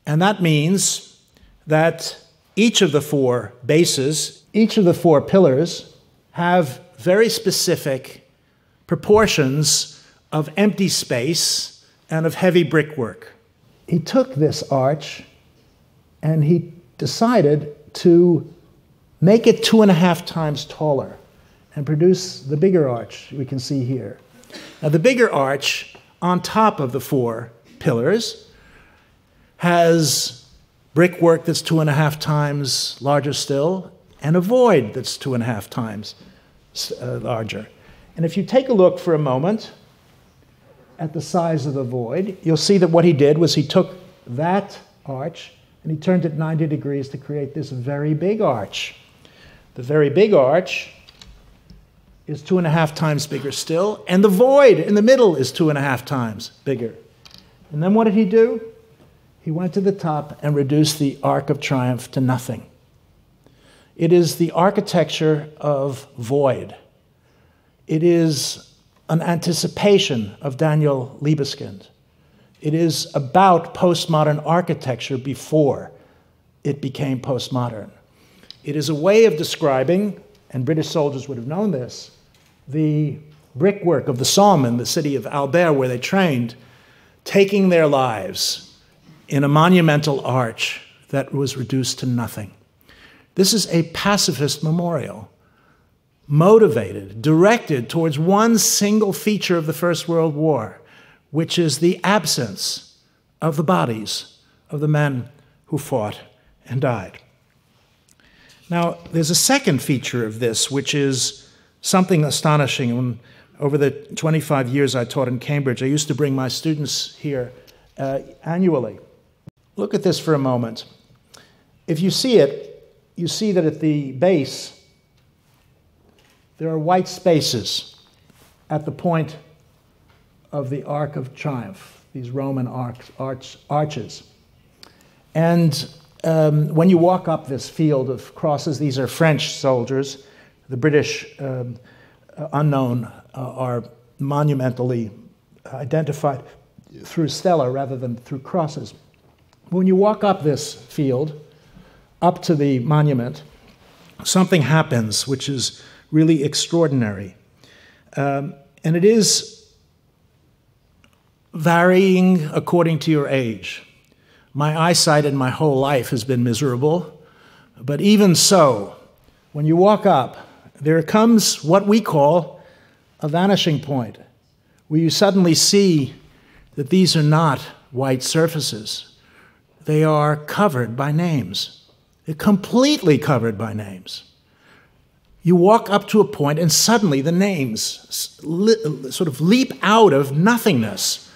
And that means that each of the 4 bases, each of the 4 pillars, have very specific proportions of empty space and of heavy brickwork. He took this arch and he decided to make it 2.5 times taller and produce the bigger arch we can see here. Now, the bigger arch on top of the 4 pillars has brickwork that's 2.5 times larger still, and a void that's 2.5 times larger. And if you take a look for a moment at the size of the void, you'll see that what he did was he took that arch and he turned it 90 degrees to create this very big arch. The very big arch is 2.5 times bigger still, and the void in the middle is 2.5 times bigger. And then what did he do? He went to the top and reduced the Arc of Triumph to nothing. It is the architecture of void. It is an anticipation of Daniel Libeskind. It is about postmodern architecture before it became postmodern. It is a way of describing, and British soldiers would have known this, the brickwork of the Somme in the city of Albert where they trained, taking their lives in a monumental arch that was reduced to nothing. This is a pacifist memorial, motivated, directed towards one single feature of the First World War, which is the absence of the bodies of the men who fought and died. Now, there's a second feature of this, which is something astonishing. Over the 25 years I taught in Cambridge, I used to bring my students here annually. Look at this for a moment. If you see it, you see that at the base, there are white spaces at the point of the Arc of Triumph, these Roman arches. And when you walk up this field of crosses, these are French soldiers. The British unknown are monumentally identified through stela rather than through crosses. When you walk up this field, up to the monument, something happens which is really extraordinary. And it is varying according to your age. My eyesight in my whole life has been miserable, but even so, when you walk up, there comes what we call a vanishing point, where you suddenly see that these are not white surfaces. They are covered by names. They're completely covered by names. You walk up to a point and suddenly the names sort of leap out of nothingness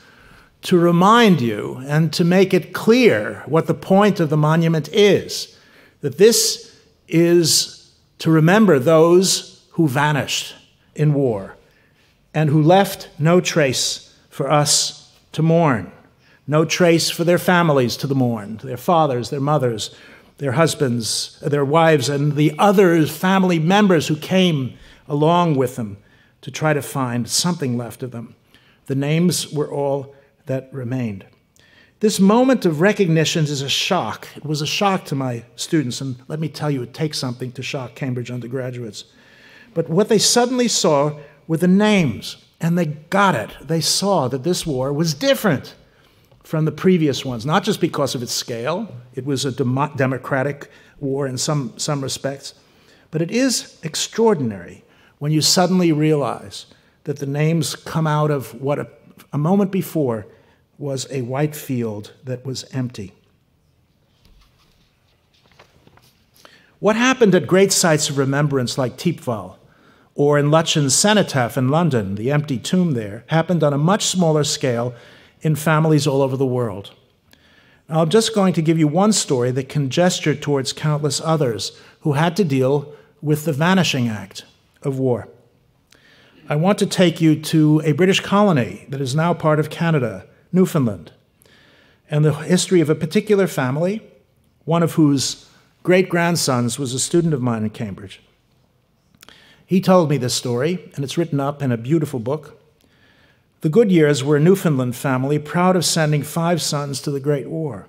to remind you and to make it clear what the point of the monument is, that this is to remember those who vanished in war and who left no trace for us to mourn, no trace for their families to mourn, their fathers, their mothers, their husbands, their wives, and the other family members who came along with them to try to find something left of them. The names were all that remained. This moment of recognition is a shock. It was a shock to my students, and let me tell you, it takes something to shock Cambridge undergraduates. But what they suddenly saw were the names, and they got it. They saw that this war was different from the previous ones, not just because of its scale. It was a democratic war in some respects, but it is extraordinary when you suddenly realize that the names come out of what a moment before was a white field that was empty. What happened at great sites of remembrance like Thiepval or in Lutyens' cenotaph in London, the empty tomb there, happened on a much smaller scale in families all over the world. Now, I'm just going to give you one story that can gesture towards countless others who had to deal with the vanishing act of war. I want to take you to a British colony that is now part of Canada, Newfoundland, and the history of a particular family, one of whose great-grandsons was a student of mine in Cambridge. He told me this story, and it's written up in a beautiful book. The Goodyears were a Newfoundland family proud of sending 5 sons to the Great War.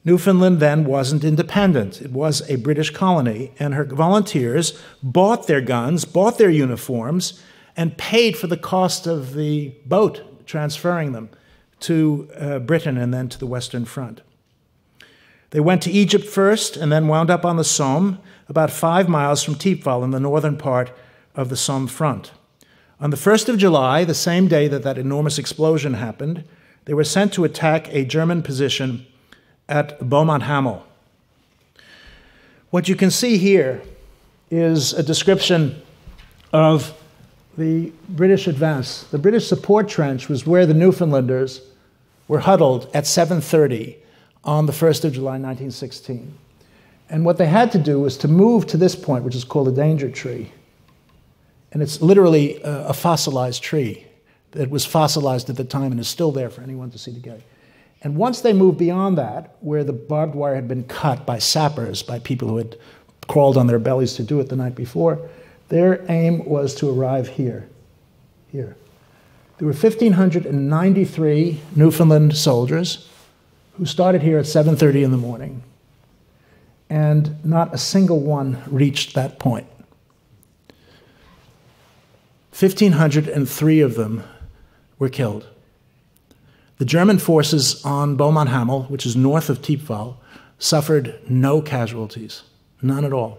Newfoundland then wasn't independent. It was a British colony, and her volunteers bought their guns, bought their uniforms, and paid for the cost of the boat transferring them to Britain and then to the Western Front. They went to Egypt first and then wound up on the Somme, about 5 miles from Thiepval in the northern part of the Somme front. On the 1st of July, the same day that that enormous explosion happened, they were sent to attack a German position at Beaumont-Hamel. What you can see here is a description of the British advance. The British support trench was where the Newfoundlanders were huddled at 7:30 on the 1st of July, 1916. And what they had to do was to move to this point, which is called a danger tree. And it's literally a fossilized tree that was fossilized at the time and is still there for anyone to see today. And once they moved beyond that, where the barbed wire had been cut by sappers, by people who had crawled on their bellies to do it the night before, their aim was to arrive here. Here. There were 1,593 Newfoundland soldiers who started here at 7:30 in the morning, and not a single one reached that point. 1,503 of them were killed. The German forces on Beaumont-Hamel, which is north of Thiepval, suffered no casualties, none at all.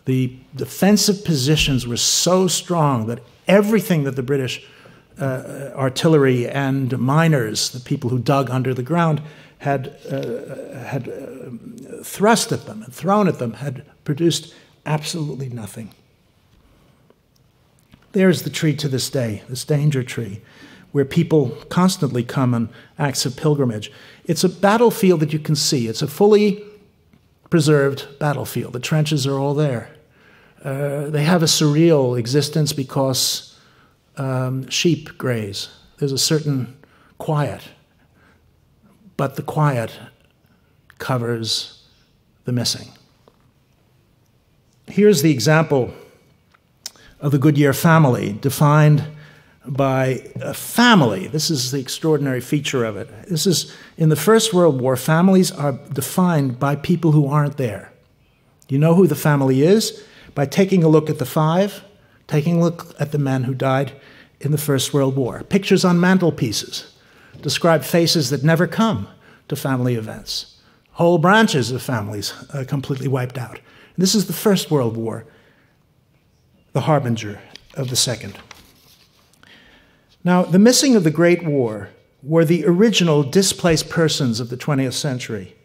The defensive positions were so strong that everything that the British artillery and miners, the people who dug under the ground, had thrust at them and thrown at them, had produced absolutely nothing. There's the tree to this day, this danger tree, where people constantly come on acts of pilgrimage. It's a battlefield that you can see. It's a fully preserved battlefield. The trenches are all there. They have a surreal existence because sheep graze. There's a certain quiet, but the quiet covers the missing. Here's the example of the Goodyear family, defined by a family. This is the extraordinary feature of it. This is, in the First World War, families are defined by people who aren't there. You know who the family is? By taking a look at the five, taking a look at the men who died in the First World War. Pictures on mantelpieces describe faces that never come to family events. Whole branches of families completely wiped out. And this is the First World War, the harbinger of the Second. Now, the missing of the Great War were the original displaced persons of the 20th century.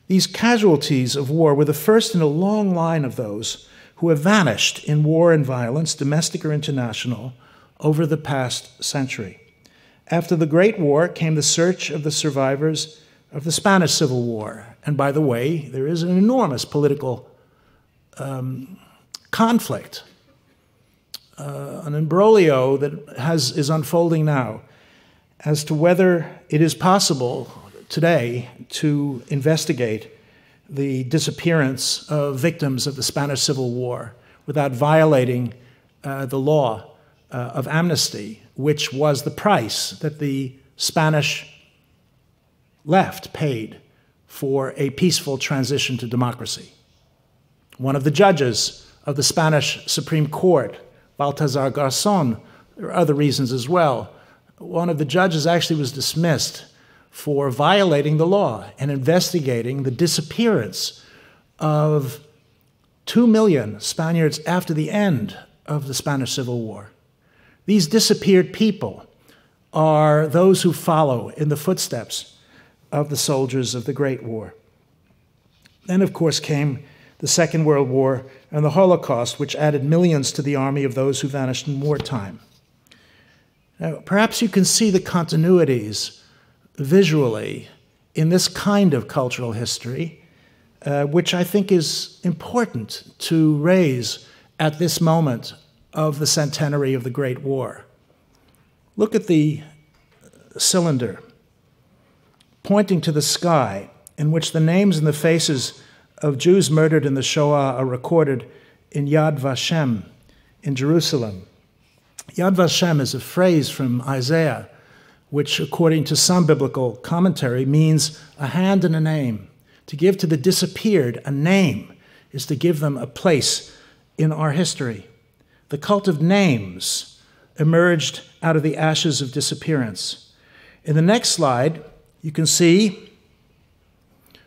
These casualties of war were the first in a long line of those who have vanished in war and violence, domestic or international, over the past century. After the Great War came the search of the survivors of the Spanish Civil War. And by the way, there is an enormous political conflict, an imbroglio that is unfolding now as to whether it is possible today to investigate the disappearance of victims of the Spanish Civil War without violating the law of amnesty, which was the price that the Spanish left paid for a peaceful transition to democracy. One of the judges of the Spanish Supreme Court, Baltasar Garzón, there are other reasons as well, one of the judges actually was dismissed for violating the law and investigating the disappearance of 2 million Spaniards after the end of the Spanish Civil War. These disappeared people are those who follow in the footsteps of the soldiers of the Great War. Then, of course, came the Second World War and the Holocaust, which added millions to the army of those who vanished in wartime. Now, perhaps you can see the continuities visually in this kind of cultural history, which I think is important to raise at this moment of the centenary of the Great War. Look at the cylinder pointing to the sky, in which the names and the faces of Jews murdered in the Shoah are recorded in Yad Vashem in Jerusalem. Yad Vashem is a phrase from Isaiah, which, according to some biblical commentary, means a hand and a name. To give to the disappeared a name is to give them a place in our history. The cult of names emerged out of the ashes of disappearance. In the next slide, you can see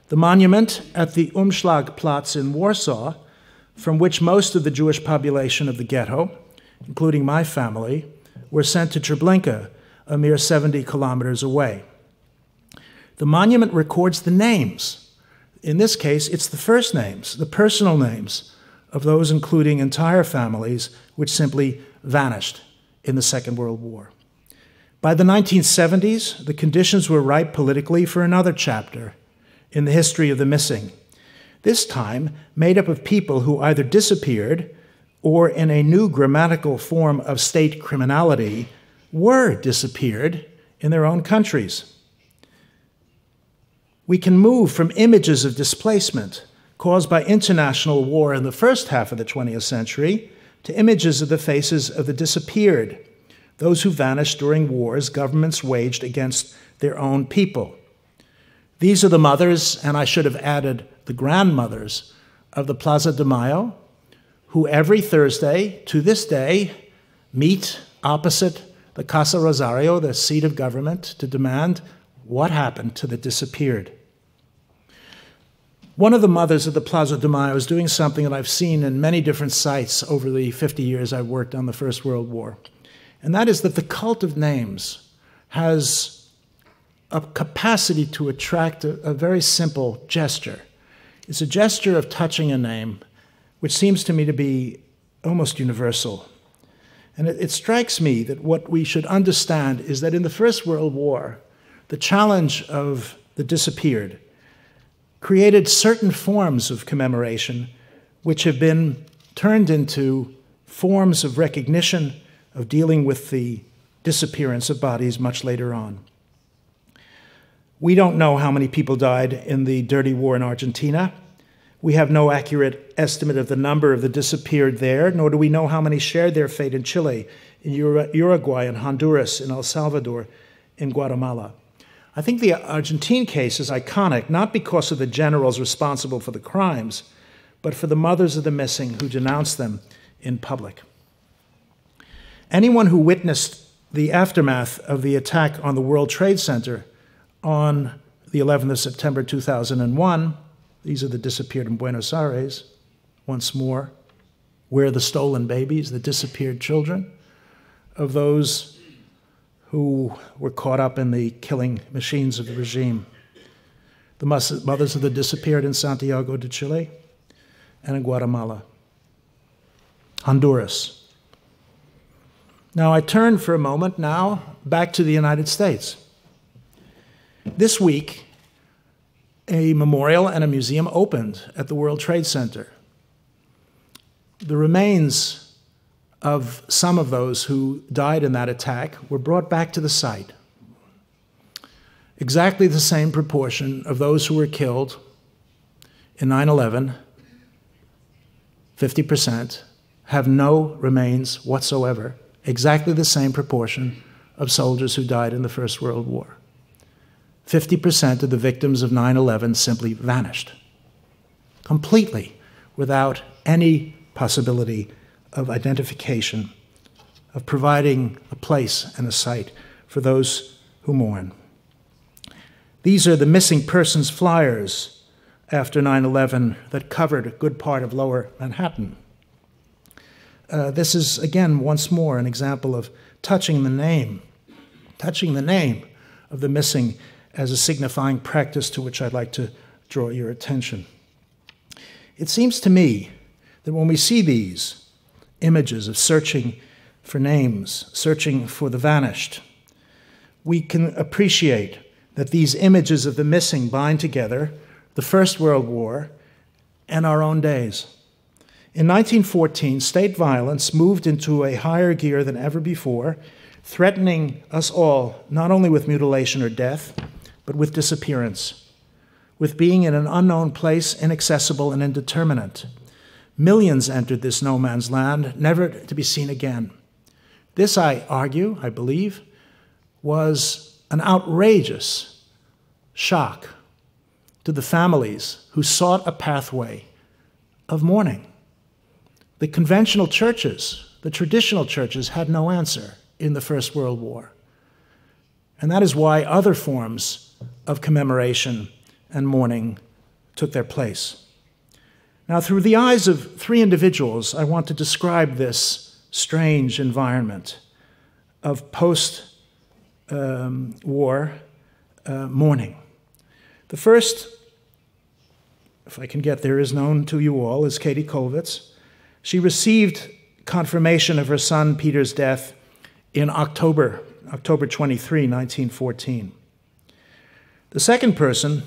the monument at the Umschlagplatz in Warsaw, from which most of the Jewish population of the ghetto, including my family, were sent to Treblinka, a mere 70 kilometers away. The monument records the names. In this case, it's the first names, the personal names of those including entire families which simply vanished in the Second World War. By the 1970s, the conditions were ripe politically for another chapter in the history of the missing, this time made up of people who either disappeared or, in a new grammatical form of state criminality, were disappeared in their own countries. We can move from images of displacement caused by international war in the first half of the 20th century to images of the faces of the disappeared, those who vanished during wars governments waged against their own people. These are the mothers, and I should have added the grandmothers, of the Plaza de Mayo, who every Thursday, to this day, meet opposite the Casa Rosario, the seat of government, to demand what happened to the disappeared. One of the mothers of the Plaza de Mayo is doing something that I've seen in many different sites over the 50 years I've worked on the First World War, and that is that the cult of names has a capacity to attract a very simple gesture. It's a gesture of touching a name, which seems to me to be almost universal. And it strikes me that what we should understand is that in the First World War, the challenge of the disappeared created certain forms of commemoration which have been turned into forms of recognition of dealing with the disappearance of bodies much later on. We don't know how many people died in the dirty war in Argentina. We have no accurate estimate of the number of the disappeared there, nor do we know how many shared their fate in Chile, in Uruguay, in Honduras, in El Salvador, in Guatemala. I think the Argentine case is iconic, not because of the generals responsible for the crimes, but for the mothers of the missing who denounced them in public. Anyone who witnessed the aftermath of the attack on the World Trade Center on the 11th of September 2001, these are the disappeared in Buenos Aires, once more, where are the stolen babies, the disappeared children of those who were caught up in the killing machines of the regime. The mothers of the disappeared in Santiago de Chile and in Guatemala. Honduras. Now I turn for a moment now back to the United States. This week, a memorial and a museum opened at the World Trade Center. The remains of some of those who died in that attack were brought back to the site. Exactly the same proportion of those who were killed in 9/11, 50%, have no remains whatsoever. Exactly the same proportion of soldiers who died in the First World War. 50% of the victims of 9/11 simply vanished, completely, without any possibility of identification, of providing a place and a site for those who mourn. These are the missing persons flyers after 9/11 that covered a good part of lower Manhattan. This is, again, once more, an example of touching the name of the missing as a signifying practice to which I'd like to draw your attention. It seems to me that when we see these images of searching for names, searching for the vanished, we can appreciate that these images of the missing bind together the First World War and our own days. In 1914, state violence moved into a higher gear than ever before, threatening us all not only with mutilation or death, but with disappearance, with being in an unknown place, inaccessible and indeterminate. Millions entered this no man's land, never to be seen again. This, I argue, I believe, was an outrageous shock to the families who sought a pathway of mourning. The conventional churches, the traditional churches, had no answer in the First World War. And that is why other forms of commemoration and mourning took their place. Now, through the eyes of three individuals, I want to describe this strange environment of post-war mourning. The first, if I can get there, is known to you all, is Katie Kollwitz. She received confirmation of her son Peter's death in October 23, 1914. The second person,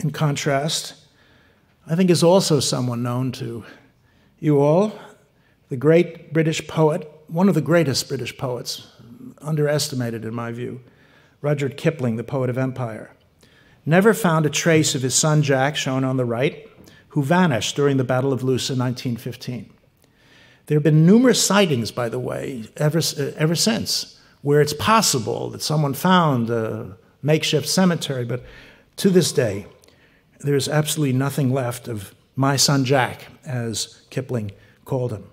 in contrast, I think is also someone known to you all, the great British poet one of the greatest British poets, underestimated in my view, Rudyard Kipling, the poet of empire, never found a trace of his son Jack, shown on the right, who vanished during the Battle of Loos in 1915. There have been numerous sightings, by the way, ever since, where it's possible that someone found a makeshift cemetery, but to this day, there's absolutely nothing left of my son Jack, as Kipling called him.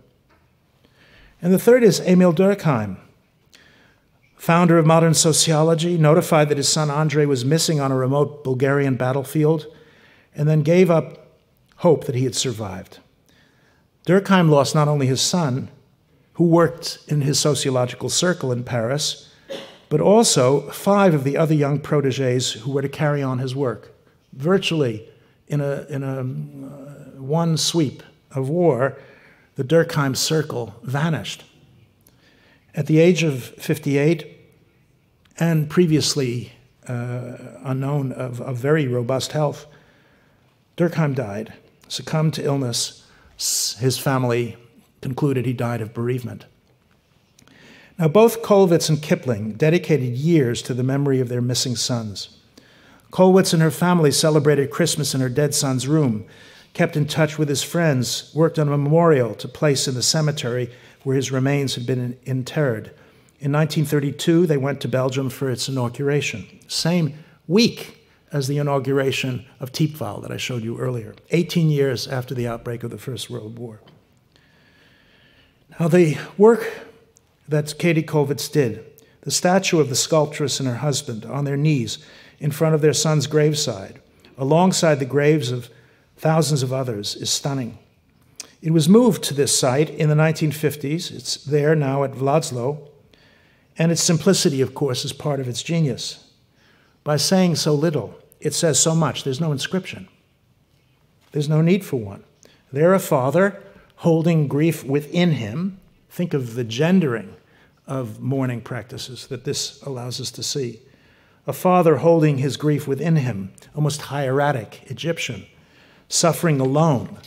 And the third is Emil Durkheim, founder of modern sociology, notified that his son Andrei was missing on a remote Bulgarian battlefield, and then gave up hope that he had survived. Durkheim lost not only his son, who worked in his sociological circle in Paris, but also 5 of the other young protégés who were to carry on his work. Virtually, in a one sweep of war, the Durkheim circle vanished. At the age of 58, and previously unknown of very robust health, Durkheim died, succumbed to illness. His family concluded he died of bereavement. Now, both Kollwitz and Kipling dedicated years to the memory of their missing sons. Kollwitz and her family celebrated Christmas in her dead son's room, kept in touch with his friends, worked on a memorial to place in the cemetery where his remains had been interred. In 1932, they went to Belgium for its inauguration, same week as the inauguration of Thiepval that I showed you earlier, 18 years after the outbreak of the First World War. Now, the work that Katie Kollwitz did, the statue of the sculptress and her husband on their knees in front of their son's graveside, alongside the graves of thousands of others, is stunning. It was moved to this site in the 1950s. It's there now at Wladzlo, and its simplicity, of course, is part of its genius. By saying so little, it says so much. There's no inscription. There's no need for one. There, a father holding grief within him. Think of the gendering of mourning practices that this allows us to see. A father holding his grief within him, almost hieratic, Egyptian, suffering alone,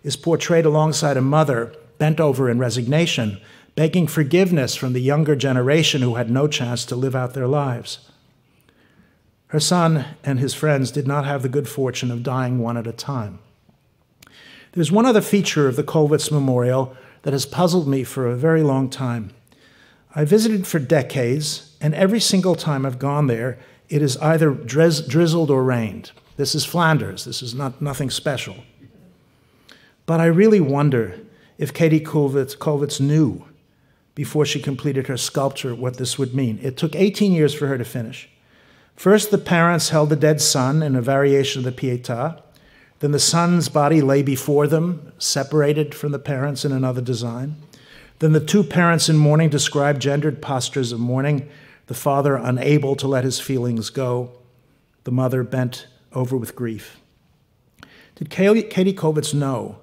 is portrayed alongside a mother bent over in resignation, begging forgiveness from the younger generation who had no chance to live out their lives. Her son and his friends did not have the good fortune of dying one at a time. There's one other feature of the Kollwitz Memorial that has puzzled me for a very long time. I visited for decades, and every single time I've gone there, it is either drizzled or rained. This is Flanders. This is nothing special. But I really wonder if Katie Kollwitz knew before she completed her sculpture what this would mean. It took 18 years for her to finish. First, the parents held the dead son in a variation of the Pietà. Then the son's body lay before them, separated from the parents in another design. Then the 2 parents in mourning described gendered postures of mourning, the father unable to let his feelings go, the mother bent over with grief. Did Katie Kollwitz know,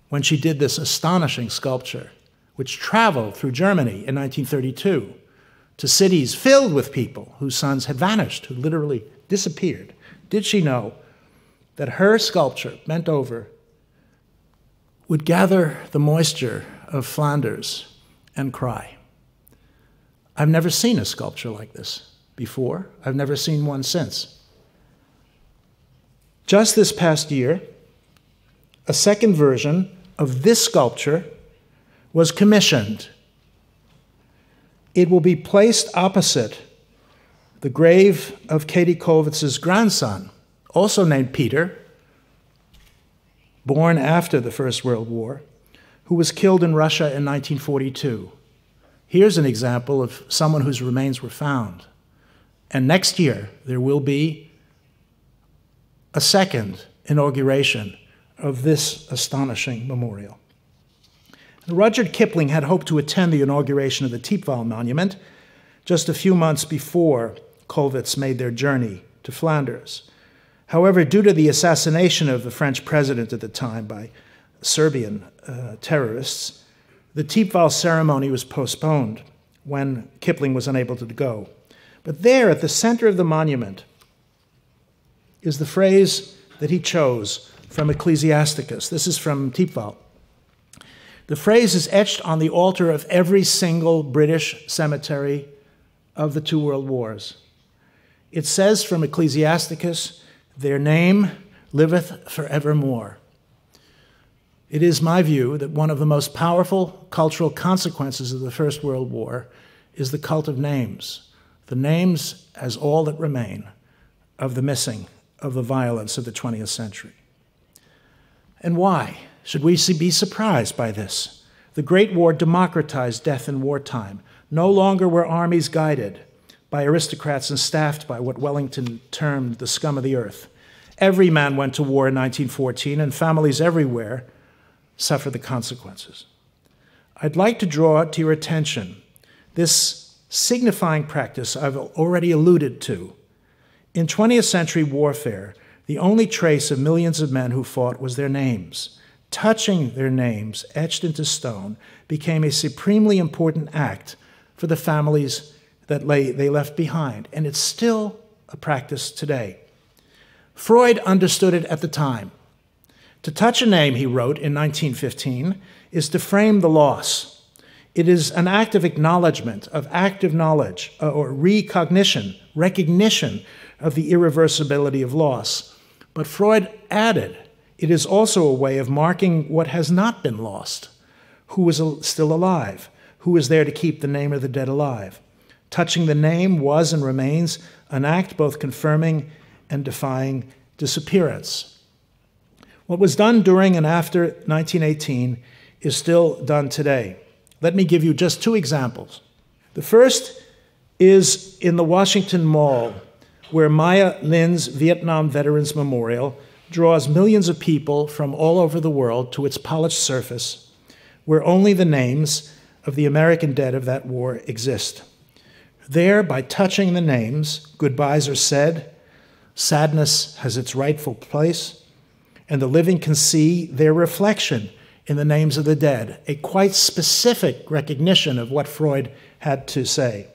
when she did this astonishing sculpture, which traveled through Germany in 1932, to cities filled with people whose sons had vanished, who literally disappeared, did she know that her sculpture, bent over, would gather the moisture of Flanders and cry? I've never seen a sculpture like this before. I've never seen one since. Just this past year, a second version of this sculpture was commissioned. It will be placed opposite the grave of Katie Kollwitz's grandson, also named Peter, born after the First World War, who was killed in Russia in 1942. Here's an example of someone whose remains were found. And next year, there will be a second inauguration of this astonishing memorial. Rudyard Kipling had hoped to attend the inauguration of the Thiepval Monument just a few months before Kollwitz made their journey to Flanders. However, due to the assassination of the French president at the time by Serbian terrorists, the Thiepval ceremony was postponed when Kipling was unable to go. But there, at the center of the monument, is the phrase that he chose from Ecclesiasticus. This is from Thiepval. The phrase is etched on the altar of every single British cemetery of the two world wars. It says from Ecclesiasticus, "Their name liveth forevermore." It is my view that one of the most powerful cultural consequences of the First World War is the cult of names. The names as all that remain of the missing, of the violence of the 20th century. And why should we be surprised by this? The Great War democratized death in wartime. No longer were armies guided by aristocrats and staffed by what Wellington termed the scum of the earth. Every man went to war in 1914, and families everywhere suffered the consequences. I'd like to draw to your attention this signifying practice I've already alluded to. In 20th century warfare, the only trace of millions of men who fought was their names. Touching their names, etched into stone, became a supremely important act for the families that they left behind, and it's still a practice today. Freud understood it at the time. To touch a name, he wrote in 1915, is to frame the loss. It is an act of acknowledgement, of active knowledge, or recognition of the irreversibility of loss. But Freud added, it is also a way of marking what has not been lost, who is still alive, who is there to keep the name of the dead alive. Touching the name was and remains an act both confirming and defying disappearance. What was done during and after 1918 is still done today. Let me give you just two examples. The first is in the Washington Mall, where Maya Lin's Vietnam Veterans Memorial draws millions of people from all over the world to its polished surface, where only the names of the American dead of that war exist. There, by touching the names, goodbyes are said, sadness has its rightful place, and the living can see their reflection in the names of the dead, a quite specific recognition of what Freud had to say.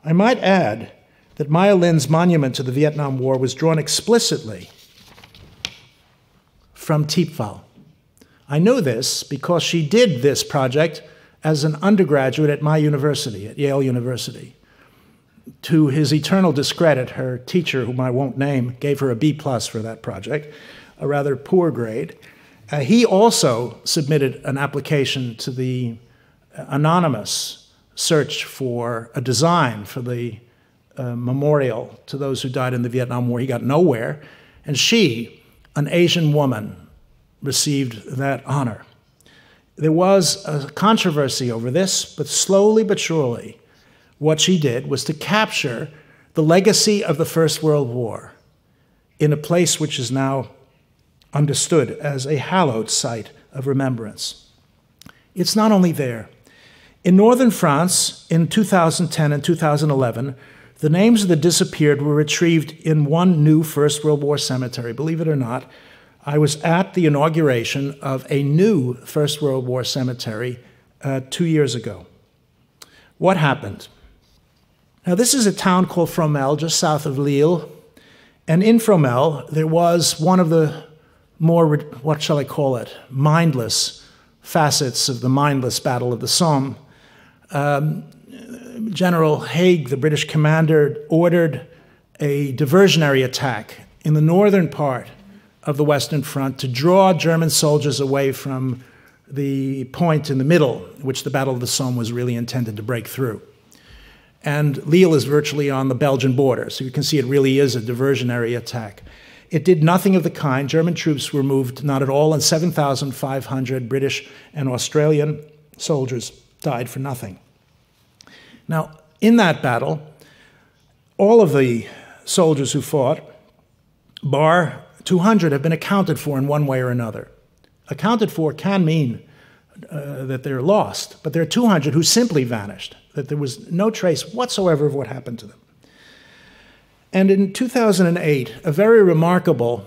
I might add that Maya Lin's monument to the Vietnam War was drawn explicitly from Thiepval. I know this because she did this project as an undergraduate at my university, at Yale University. To his eternal discredit, her teacher, whom I won't name, gave her a B+ for that project, a rather poor grade. He also submitted an application to the anonymous search for a design for the memorial to those who died in the Vietnam War. He got nowhere, and she, an Asian woman, received that honor. There was a controversy over this, but slowly but surely, what she did was to capture the legacy of the First World War in a place which is now understood as a hallowed site of remembrance. It's not only there. In northern France, in 2010 and 2011, the names of the disappeared were retrieved in one new First World War cemetery. Believe it or not, I was at the inauguration of a new First World War cemetery 2 years ago. What happened? Now, this is a town called Fromelles, just south of Lille. And in Fromelles, there was one of the more, what shall I call it, mindless facets of the mindless Battle of the Somme. General Haig, the British commander, ordered a diversionary attack in the northern part of the Western Front to draw German soldiers away from the point in the middle, which the Battle of the Somme was really intended to break through. And Lille is virtually on the Belgian border, so you can see it really is a diversionary attack. It did nothing of the kind. German troops were moved not at all, and 7,500 British and Australian soldiers died for nothing. Now, in that battle, all of the soldiers who fought, bar 200, have been accounted for in one way or another. Accounted for can mean that they're lost, but there are 200 who simply vanished, that there was no trace whatsoever of what happened to them. And in 2008, a very remarkable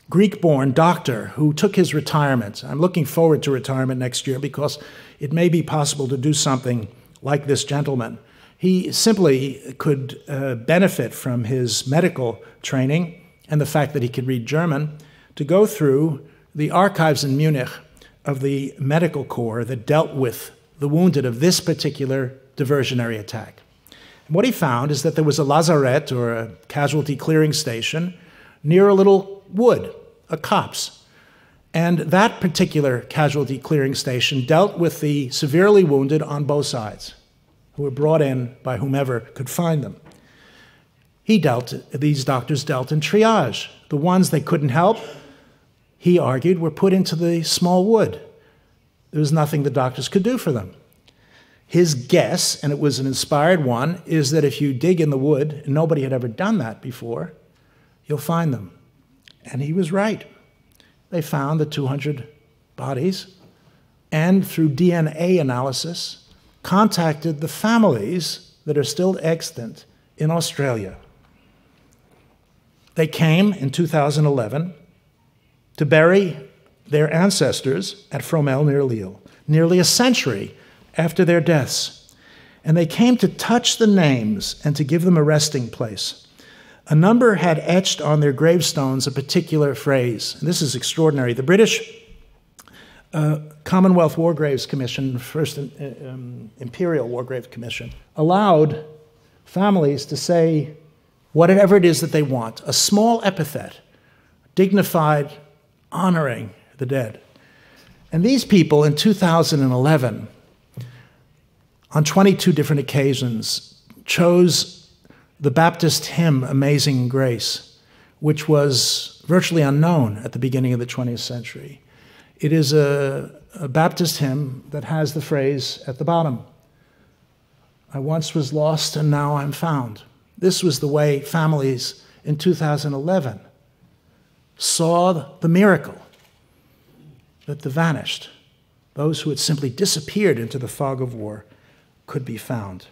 Greek-born doctor who took his retirement, I'm looking forward to retirement next year because it may be possible to do something like this gentleman. He simply could benefit from his medical training and the fact that he could read German to go through the archives in Munich of the medical corps that dealt with the wounded of this particular diversionary attack. And what he found is that there was a lazaret, or a casualty clearing station, near a little wood, a copse. And that particular casualty clearing station dealt with the severely wounded on both sides, who were brought in by whomever could find them. These doctors dealt in triage. The ones they couldn't help, he argued, were put into the small wood. There was nothing the doctors could do for them. His guess, and it was an inspired one, is that if you dig in the wood, and nobody had ever done that before, you'll find them. And he was right. They found the 200 bodies, and through DNA analysis, contacted the families that are still extant in Australia. They came in 2011 to bury their ancestors at Fromelles near Lille, nearly a century after their deaths. And they came to touch the names and to give them a resting place. A number had etched on their gravestones a particular phrase. And this is extraordinary. The British Commonwealth War Graves Commission, first Imperial War Graves Commission, allowed families to say whatever it is that they want, a small epithet, dignified, honoring the dead. And these people in 2011, on 22 different occasions, chose the Baptist hymn, Amazing Grace, which was virtually unknown at the beginning of the 20th century. It is a Baptist hymn that has the phrase at the bottom, I once was lost and now I'm found. This was the way families in 2011 saw the miracle that the vanished, those who had simply disappeared into the fog of war, could be found.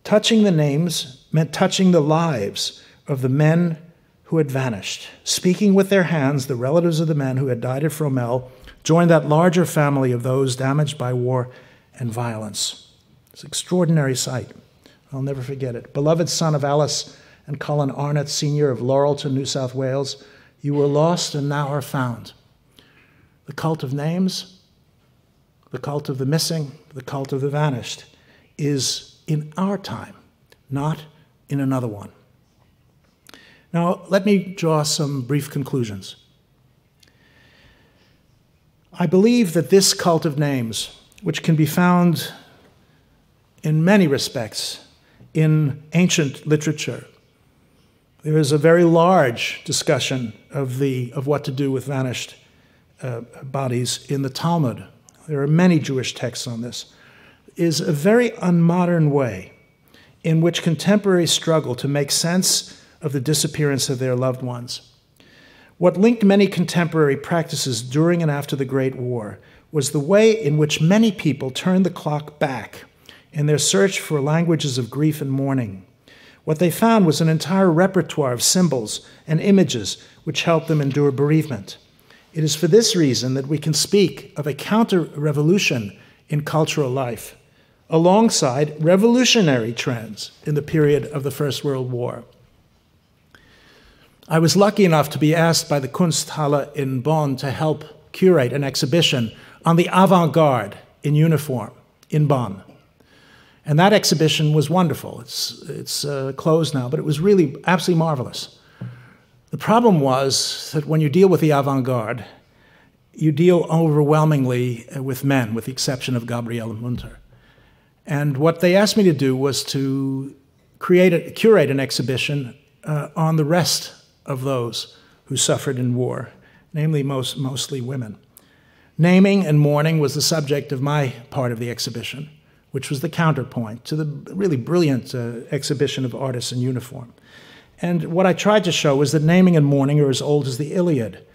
Touching the names meant touching the lives of the men who had vanished. Speaking with their hands, the relatives of the men who had died at Fromelles joined that larger family of those damaged by war and violence. It's an extraordinary sight. I'll never forget it. Beloved son of Alice and Colin Arnott, Sr. of Laurelton, New South Wales, you were lost and now are found. The cult of names, the cult of the missing, the cult of the vanished is in our time, not in another one. Now, let me draw some brief conclusions. I believe that this cult of names, which can be found in many respects in ancient literature, there is a very large discussion of what to do with vanished bodies in the Talmud. There are many Jewish texts on this. Is a very unmodern way in which contemporaries struggle to make sense of the disappearance of their loved ones. What linked many contemporary practices during and after the Great War was the way in which many people turned the clock back in their search for languages of grief and mourning. What they found was an entire repertoire of symbols and images which helped them endure bereavement. It is for this reason that we can speak of a counter-revolution in cultural life, alongside revolutionary trends in the period of the First World War. I was lucky enough to be asked by the Kunsthalle in Bonn to help curate an exhibition on the avant-garde in uniform in Bonn. And that exhibition was wonderful. It's closed now, but it was really absolutely marvelous. The problem was that when you deal with the avant-garde, you deal overwhelmingly with men, with the exception of Gabriele Munter. And what they asked me to do was to curate an exhibition on the rest of those who suffered in war, namely mostly women. Naming and mourning was the subject of my part of the exhibition, which was the counterpoint to the really brilliant exhibition of artists in uniform. And what I tried to show was that naming and mourning are as old as the Iliad.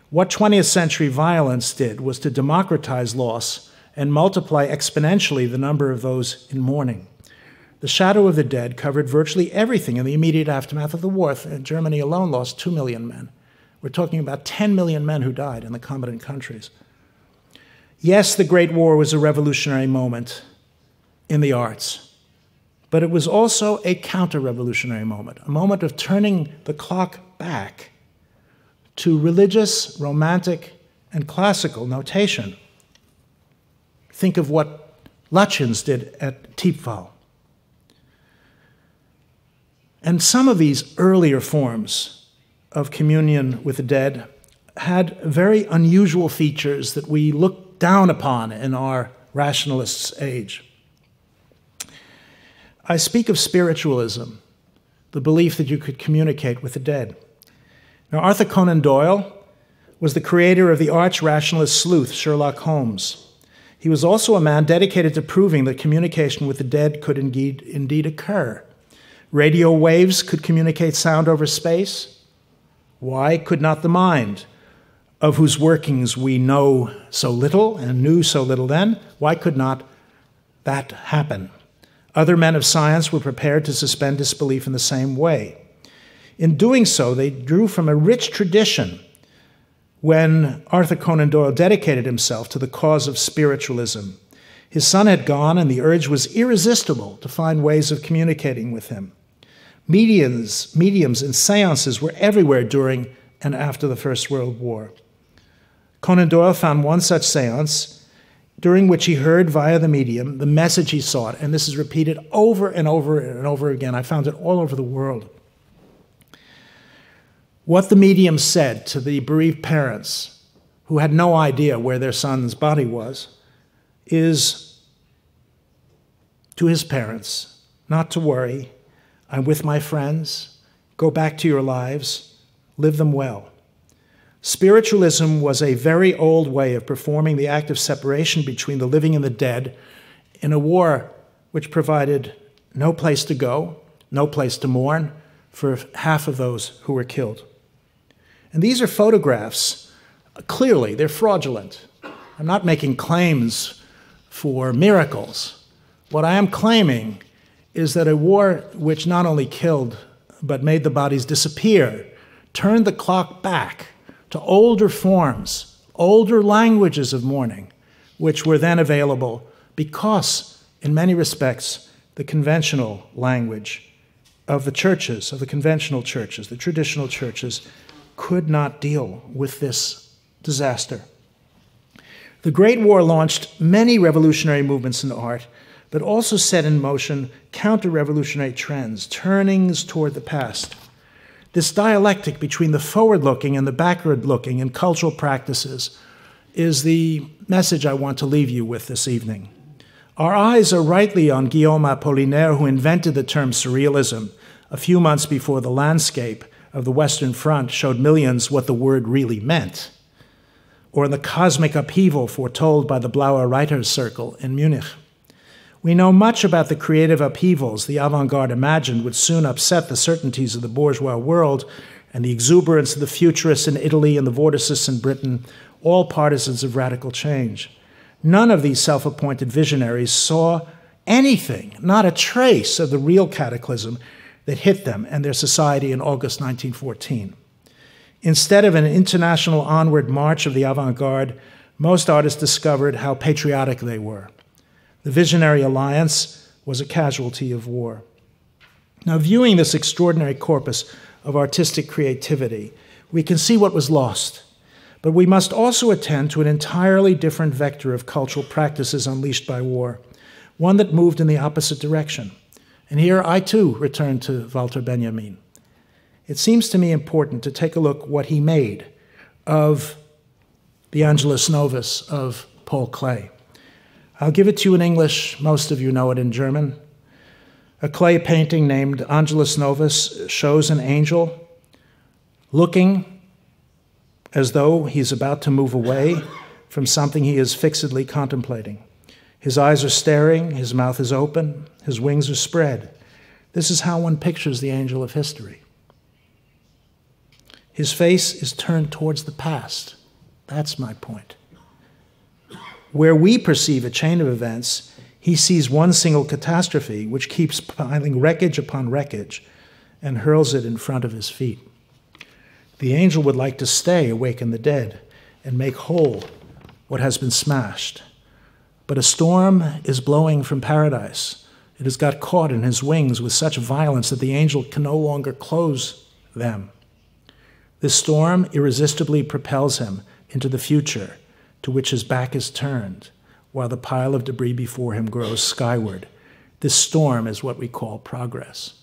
What 20th century violence did was to democratize loss and multiply exponentially the number of those in mourning. The shadow of the dead covered virtually everything in the immediate aftermath of the war. Germany alone lost 2 million men. We're talking about 10 million men who died in the combatant countries. Yes, the Great War was a revolutionary moment in the arts, but it was also a counter-revolutionary moment, a moment of turning the clock back to religious, romantic, and classical notation. Think of what Lutyens did at Thiepval. And some of these earlier forms of communion with the dead had very unusual features that we look down upon in our rationalists' age. I speak of spiritualism, the belief that you could communicate with the dead. Now, Arthur Conan Doyle was the creator of the arch-rationalist sleuth Sherlock Holmes. He was also a man dedicated to proving that communication with the dead could indeed occur. Radio waves could communicate sound over space. Why could not the mind, of whose workings we know so little and knew so little then, why could not that happen? Other men of science were prepared to suspend disbelief in the same way. In doing so, they drew from a rich tradition when Arthur Conan Doyle dedicated himself to the cause of spiritualism. His son had gone, and the urge was irresistible to find ways of communicating with him. Mediums and seances were everywhere during and after the First World War. Conan Doyle found one such seance during which he heard via the medium the message he sought, and this is repeated over and over and over again. I found it all over the world. What the medium said to the bereaved parents who had no idea where their son's body was is to his parents, not to worry. I'm with my friends. Go back to your lives. Live them well. Spiritualism was a very old way of performing the act of separation between the living and the dead in a war which provided no place to go, no place to mourn for half of those who were killed. And these are photographs. Clearly, they're fraudulent. I'm not making claims for miracles. What I am claiming is that a war which not only killed but made the bodies disappear turned the clock back to older forms, older languages of mourning, which were then available because, in many respects, the conventional language of the churches, of the conventional churches, the traditional churches, could not deal with this disaster. The Great War launched many revolutionary movements in art, but also set in motion counter-revolutionary trends, turnings toward the past. This dialectic between the forward-looking and the backward-looking in cultural practices is the message I want to leave you with this evening. Our eyes are rightly on Guillaume Apollinaire, who invented the term surrealism a few months before the landscape of the Western Front showed millions what the word really meant, or in the cosmic upheaval foretold by the Blauer Reiter Circle in Munich. We know much about the creative upheavals the avant-garde imagined would soon upset the certainties of the bourgeois world and the exuberance of the futurists in Italy and the vorticists in Britain, all partisans of radical change. None of these self-appointed visionaries saw anything, not a trace of the real cataclysm that hit them and their society in August 1914. Instead of an international onward march of the avant-garde, most artists discovered how patriotic they were. The visionary alliance was a casualty of war. Now, viewing this extraordinary corpus of artistic creativity, we can see what was lost, but we must also attend to an entirely different vector of cultural practices unleashed by war, one that moved in the opposite direction. And here I too return to Walter Benjamin. It seems to me important to take a look what he made of the Angelus Novus of Paul Klee. I'll give it to you in English. Most of you know it in German. A clay painting named Angelus Novus shows an angel looking as though he's about to move away from something he is fixedly contemplating. His eyes are staring, his mouth is open, his wings are spread. This is how one pictures the angel of history. His face is turned towards the past. That's my point. Where we perceive a chain of events, he sees one single catastrophe which keeps piling wreckage upon wreckage and hurls it in front of his feet. The angel would like to stay, awaken the dead, and make whole what has been smashed. But a storm is blowing from paradise. It has got caught in his wings with such violence that the angel can no longer close them. This storm irresistibly propels him into the future to which his back is turned, while the pile of debris before him grows skyward. This storm is what we call progress.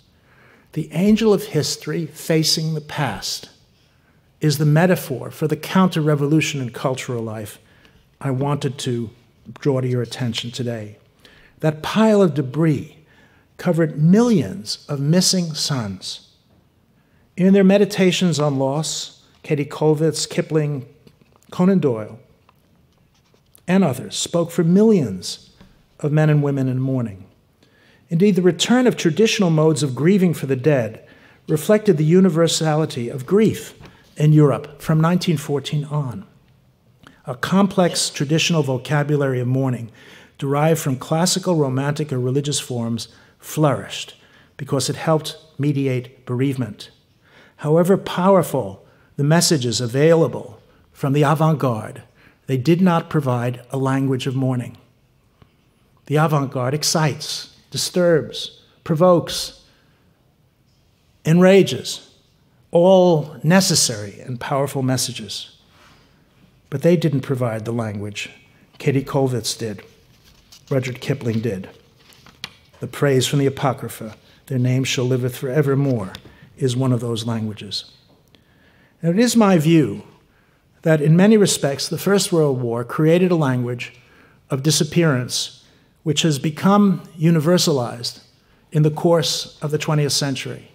The angel of history facing the past is the metaphor for the counter-revolution in cultural life I wanted to draw to your attention today. That pile of debris covered millions of missing sons. In their meditations on loss, Katie Kollwitz, Kipling, Conan Doyle, and others spoke for millions of men and women in mourning. Indeed, the return of traditional modes of grieving for the dead reflected the universality of grief in Europe from 1914 on. A complex traditional vocabulary of mourning derived from classical, romantic, or religious forms flourished because it helped mediate bereavement. However powerful the messages available from the avant-garde, they did not provide a language of mourning. The avant-garde excites, disturbs, provokes, enrages, all necessary and powerful messages. But they didn't provide the language. Katie Kollwitz did. Rudyard Kipling did. The praise from the Apocrypha, their name shall liveth forevermore, is one of those languages. And it is my view that in many respects, the First World War created a language of disappearance which has become universalized in the course of the 20th century.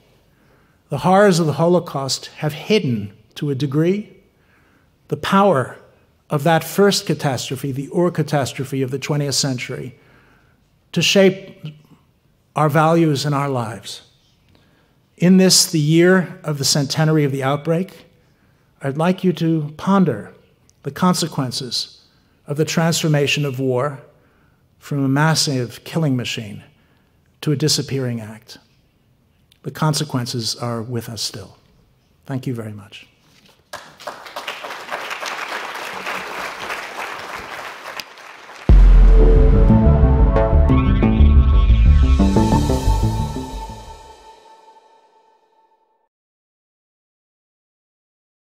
The horrors of the Holocaust have hidden, to a degree, the power of that first catastrophe, the Urkatastrophe of the 20th century, to shape our values and our lives. In this, the year of the centenary of the outbreak, I'd like you to ponder the consequences of the transformation of war from a massive killing machine to a disappearing act. The consequences are with us still. Thank you very much.